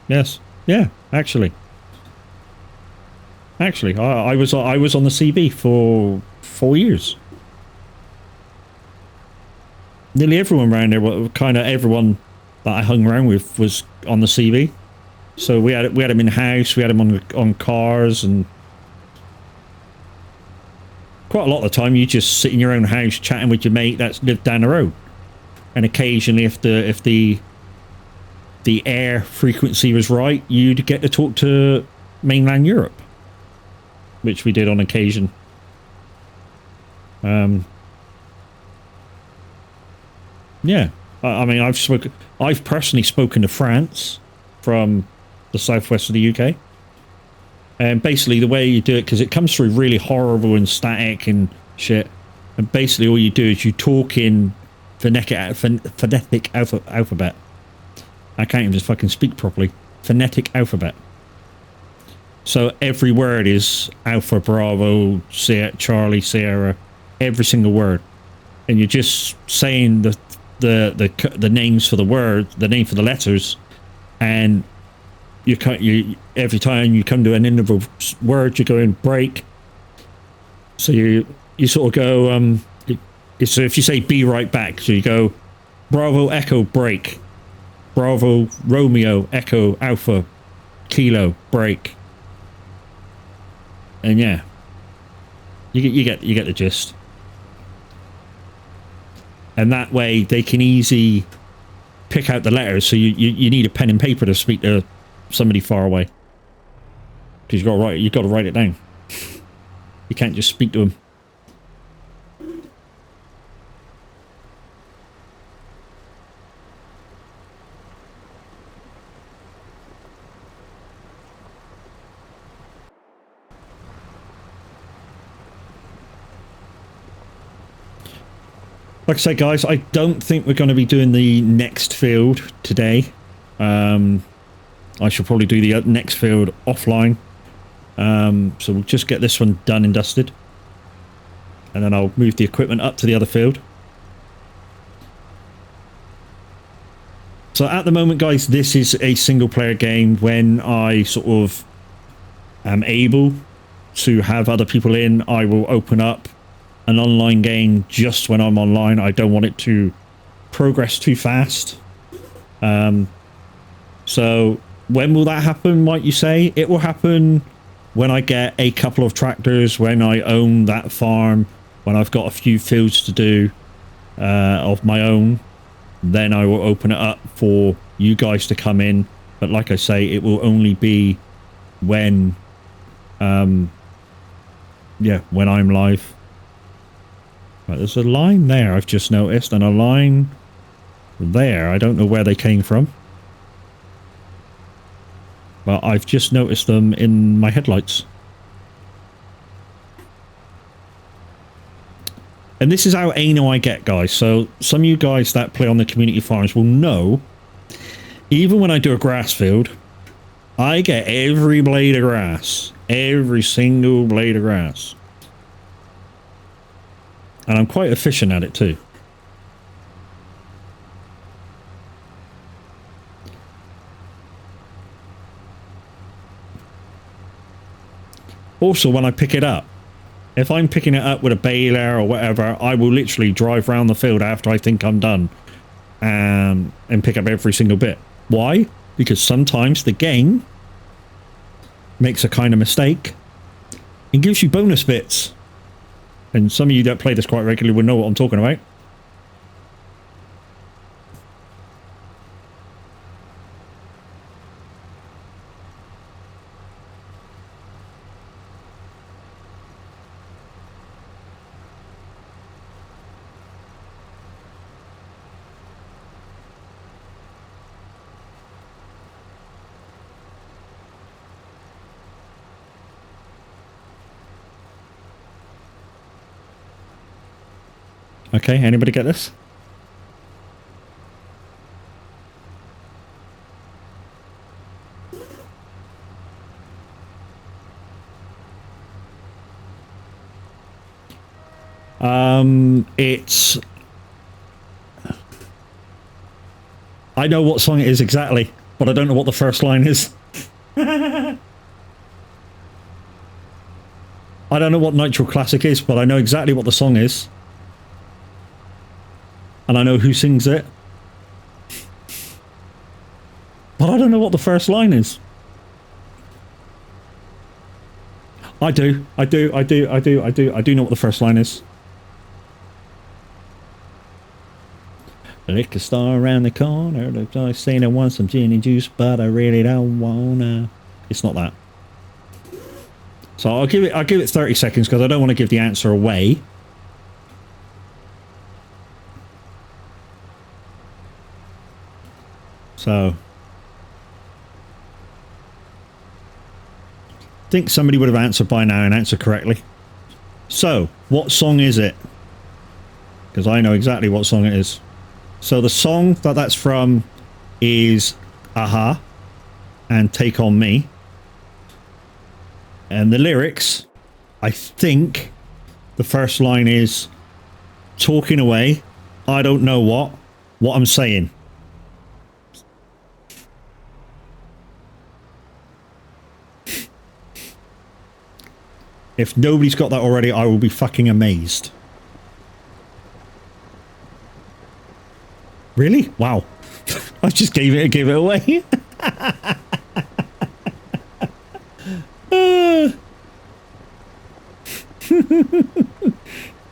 Yes. Yeah, actually. Actually, I was on the CB for 4 years. Nearly everyone around there, kind of everyone that I hung around with was on the CB. So we had him in house, we had him on cars, and quite a lot of the time you just sit in your own house chatting with your mate that lived down the road. And occasionally if the air frequency was right, you'd get to talk to mainland Europe, which we did on occasion. Yeah, I mean, I've personally spoken to France from the southwest of the UK, and basically the way you do it, because it comes through really horrible and static and shit, and basically all you do is you talk in phonetic alphabet. I can't even just fucking speak properly. Phonetic alphabet. So every word is Alpha, Bravo, Charlie, Sierra, every single word, and you're just saying the names for the word, the name for the letters, and you every time you come to an interval word, you go in break. So you sort of go so if you say be right back, so you go Bravo Echo break, Bravo Romeo Echo Alpha Kilo break, and yeah, you get the gist. And that way they can easily pick out the letters, so you need a pen and paper to speak to somebody far away. Because you got to write it down. You can't just speak to him. Like I say, guys, I don't think we're going to be doing the next field today. I should probably do the next field offline. So we'll just get this one done and dusted. And then I'll move the equipment up to the other field. So at the moment, guys, this is a single player game. When I sort of am able to have other people in, I will open up an online game just when I'm online. I don't want it to progress too fast. So when will that happen, might you say? It will happen when I get a couple of tractors, when I own that farm, when I've got a few fields to do of my own. Then I will open it up for you guys to come in. But like I say, it will only be when when I'm live. Right, there's a line there I've just noticed, and a line there. I don't know where they came from, but I've just noticed them in my headlights. And this is how anal I get, guys. So some of you guys that play on the community farms will know, even when I do a grass field, I get every blade of grass. Every single blade of grass. And I'm quite efficient at it too. Also, when I pick it up, if I'm picking it up with a baler or whatever, I will literally drive around the field after I think I'm done and pick up every single bit. Why? Because sometimes the game makes a kind of mistake and gives you bonus bits. And some of you that play this quite regularly will know what I'm talking about. Okay, anybody get this? It's... I know what song it is exactly, but I don't know what the first line is. I don't know what Nitro Classic is, but I know exactly what the song is. And I know who sings it. But I don't know what the first line is. I do know what the first line is. Liquor store around the corner. I say I want some gin and juice, but I really don't wanna. It's not that. So I'll give it 30 seconds because I don't want to give the answer away. So I think somebody would have answered by now and answered correctly. So what song is it? Because I know exactly what song it is. So the song that's from is Aha and Take On Me. And the lyrics, I think the first line is talking away, I don't know what I'm saying. If nobody's got that already, I will be fucking amazed. Really? Wow. I just gave it away.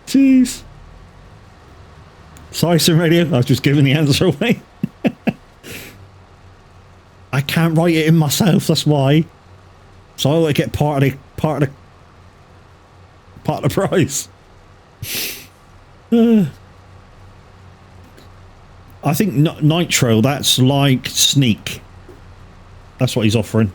Jeez. Sorry, Sim Radio. I was just giving the answer away. I can't write it in myself, that's why. So I like get part of the prize. I think Nitro, that's like Sneak. That's what he's offering.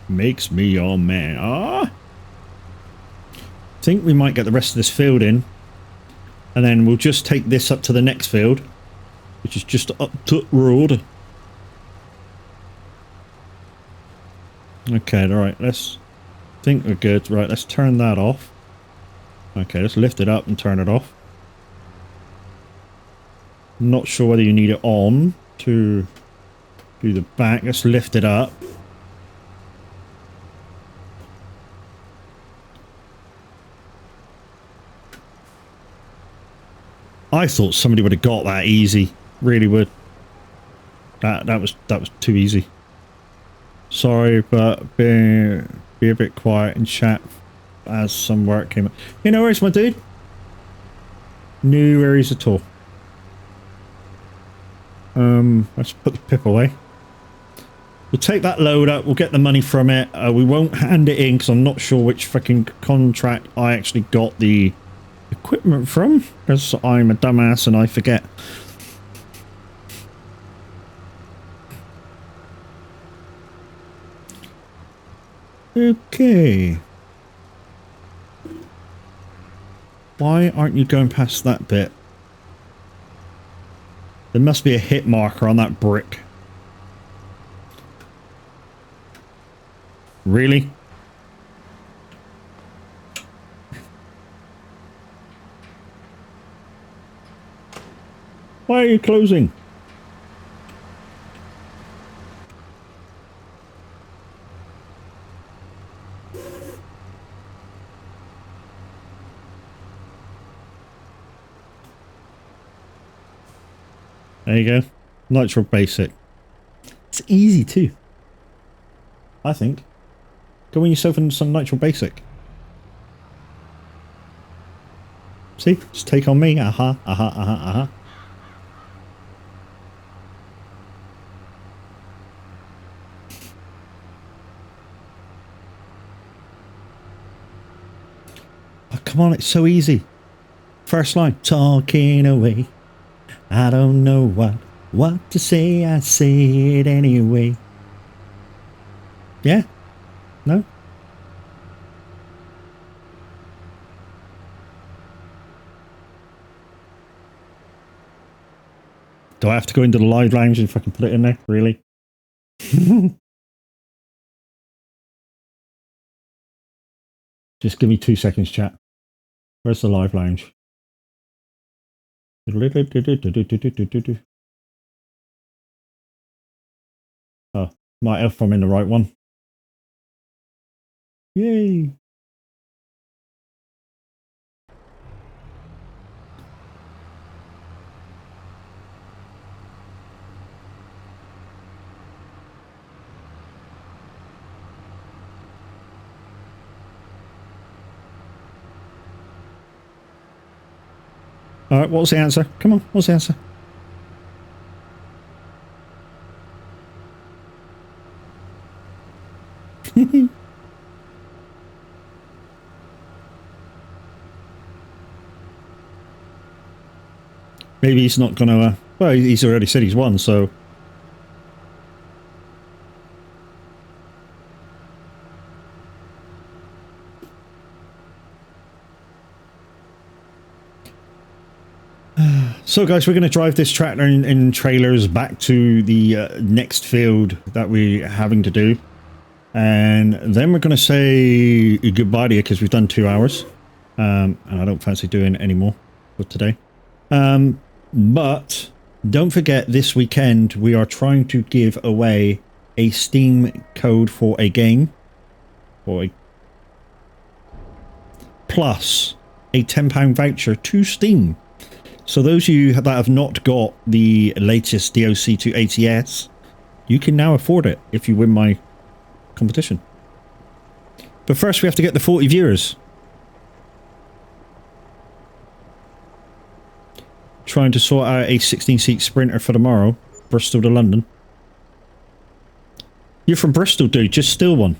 Makes me your man. Ah, think we might get the rest of this field in, and then we'll just take this up to the next field, which is just up the road. Okay, all right. Let's think we're good. Right, let's turn that off. Okay, let's lift it up and turn it off. Not sure whether you need it on to do the back. Let's lift it up. I thought somebody would have got that easy. Really would. That was too easy. Sorry, but be a bit quiet and chat as some work came up. You know, where's my dude? No worries at all. Let's put the pip away. We'll take that load up. We'll get the money from it. We won't hand it in because I'm not sure which freaking contract I actually got the equipment from, because I'm a dumbass and I forget. Okay. Why aren't you going past that bit? There must be a hit marker on that brick. Really? Why are you closing? There you go. Nitro Basic. It's easy too, I think. Go win yourself in some Nitro Basic. See? Just take on me. Aha, aha, aha, aha. Oh, come on, it's so easy. First line. Talking away. I don't know what to say. I say it anyway. Yeah? No? Do I have to go into the live lounge if I can put it in there? Really? Just give me 2 seconds, chat. Where's the live lounge? Oh, might have if I'm in the right one. Yay! Alright, what's the answer? Come on, what's the answer? Maybe he's not gonna, well, he's already said he's won, so... So guys, we're going to drive this tractor in trailers back to the next field that we're having to do. And then we're going to say goodbye to you because we've done 2 hours. And I don't fancy doing any more for today. But don't forget, this weekend we are trying to give away a Steam code for a game. Plus a £10 voucher to Steam. So those of you that have not got the latest DOC to ATS, you can now afford it if you win my competition. But first we have to get the 40 viewers. trying to sort out a 16-seat Sprinter for tomorrow, Bristol to London. You're from Bristol, dude. Just steal one.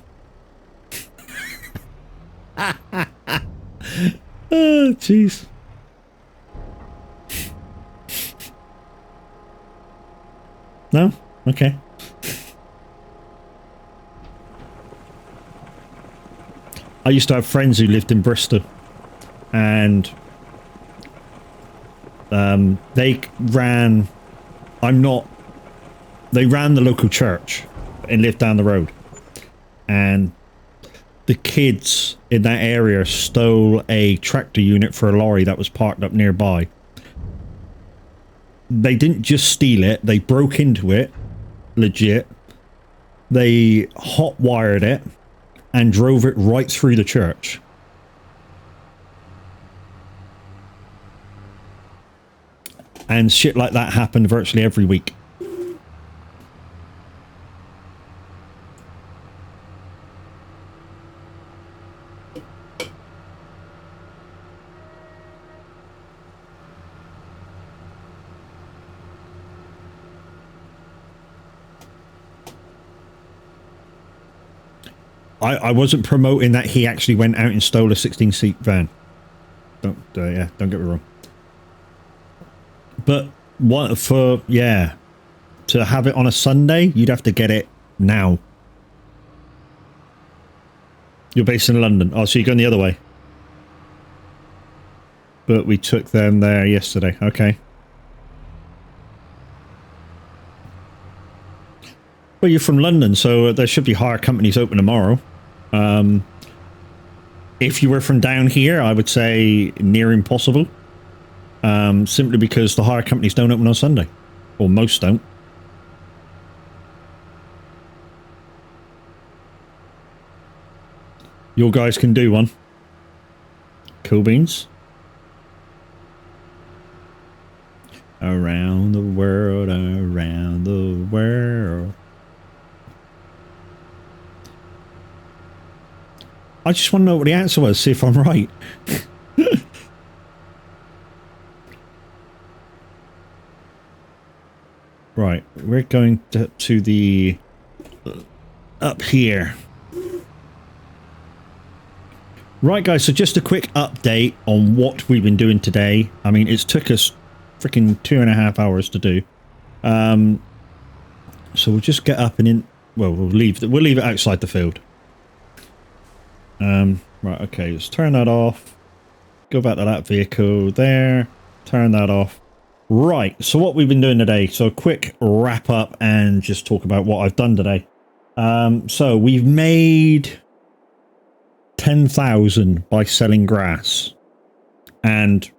Oh, jeez. No? Okay. I used to have friends who lived in Bristol, and they ran the local church and lived down the road, and the kids in that area stole a tractor unit for a lorry that was parked up nearby. They didn't just steal it, they broke into it, legit. They hot-wired it and drove it right through the church. And shit like that happened virtually every week. I wasn't promoting that he actually went out and stole a 16-seat van. Don't get me wrong. But to have it on a Sunday, you'd have to get it now. You're based in London. Oh, so you're going the other way. But we took them there yesterday. Okay. Well, you're from London, so there should be hire companies open tomorrow. If you were from down here, I would say near impossible. Simply because the hire companies don't open on Sunday. Or most don't. Your guys can do one. Cool beans. Around the world, around the world. I just want to know what the answer was, see if I'm right. Right, we're going to the... up here. Right, guys, so just a quick update on what we've been doing today. I mean, it's took us freaking 2.5 hours to do. So we'll just get up and in... Well, we'll leave it outside the field. Right, okay, let's turn that off. Go back to that vehicle there. Turn that off. Right, so what we've been doing today. So a quick wrap up and just talk about what I've done today. So we've made 10,000 by selling grass and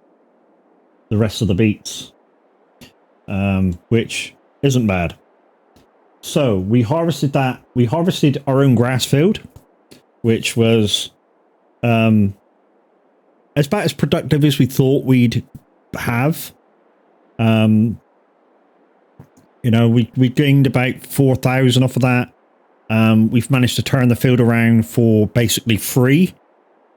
the rest of the beets, which isn't bad. So we harvested that. We harvested our own grass field, which was about as productive as we thought we'd have. You know, we gained about 4,000 off of that. We've managed to turn the field around for basically free.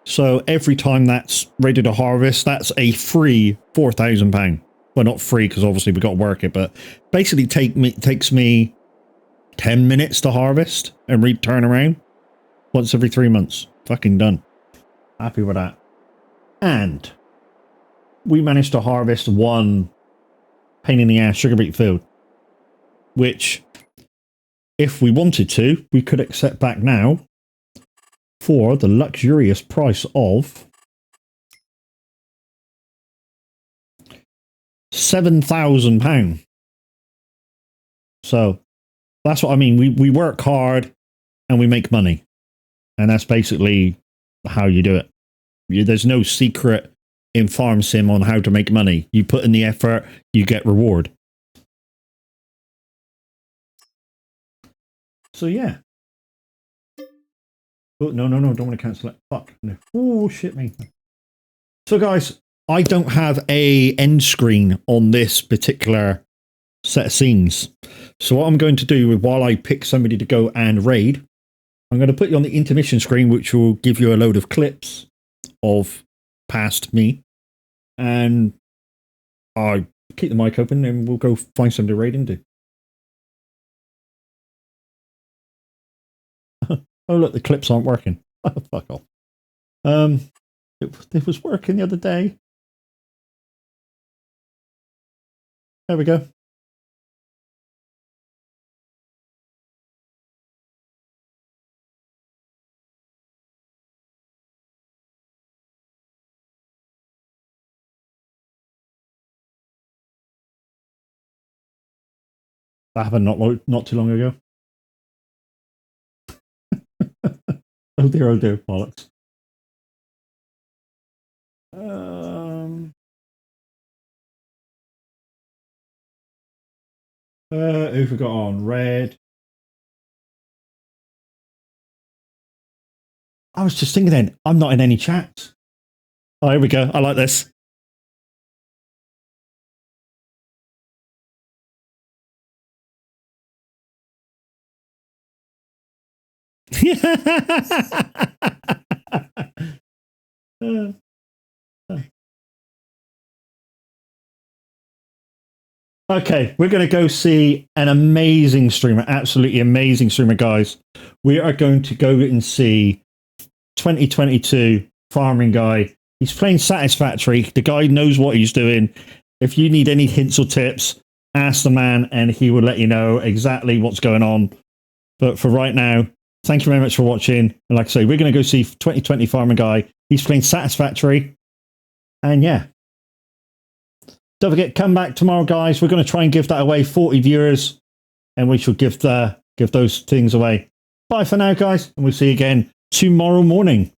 So every time that's ready to harvest, that's a free £4,000. Well, not free because obviously we got to work it, but basically takes me 10 minutes to harvest and return around once every 3 months. Fucking done. Happy with that. And we managed to harvest one pain in the ass sugar beet field, which, if we wanted to, we could accept back now for the luxurious price of £7,000. So that's what I mean. We work hard and we make money. And that's basically how you do it. There's no secret in Farm Sim on how to make money. You put in the effort, you get reward. So yeah. Oh, no, don't want to cancel it. Fuck. No. Oh, shit me. So guys, I don't have a end screen on this particular set of scenes. So what I'm going to do while I pick somebody to go and raid, I'm going to put you on the intermission screen, which will give you a load of clips of past me. And I keep the mic open and we'll go find somebody to raid into. Oh, look, the clips aren't working. Oh, fuck off. It was working the other day. There we go. That happened not too long ago. Oh dear, bollocks. Who we got on? Red. I was just thinking then, I'm not in any chats. Oh, here we go. I like this. Okay, we're going to go see an amazing streamer, absolutely amazing streamer, guys. We are going to go and see 2022 farming guy. He's playing Satisfactory. The guy knows what he's doing. If you need any hints or tips, ask the man and he will let you know exactly what's going on. But for right now, thank you very much for watching. And like I say, we're going to go see 2020 farming guy. He's playing Satisfactory. And yeah. Don't forget, come back tomorrow, guys. We're going to try and give that away, 40 viewers, and we shall give those things away. Bye for now, guys, and we'll see you again tomorrow morning.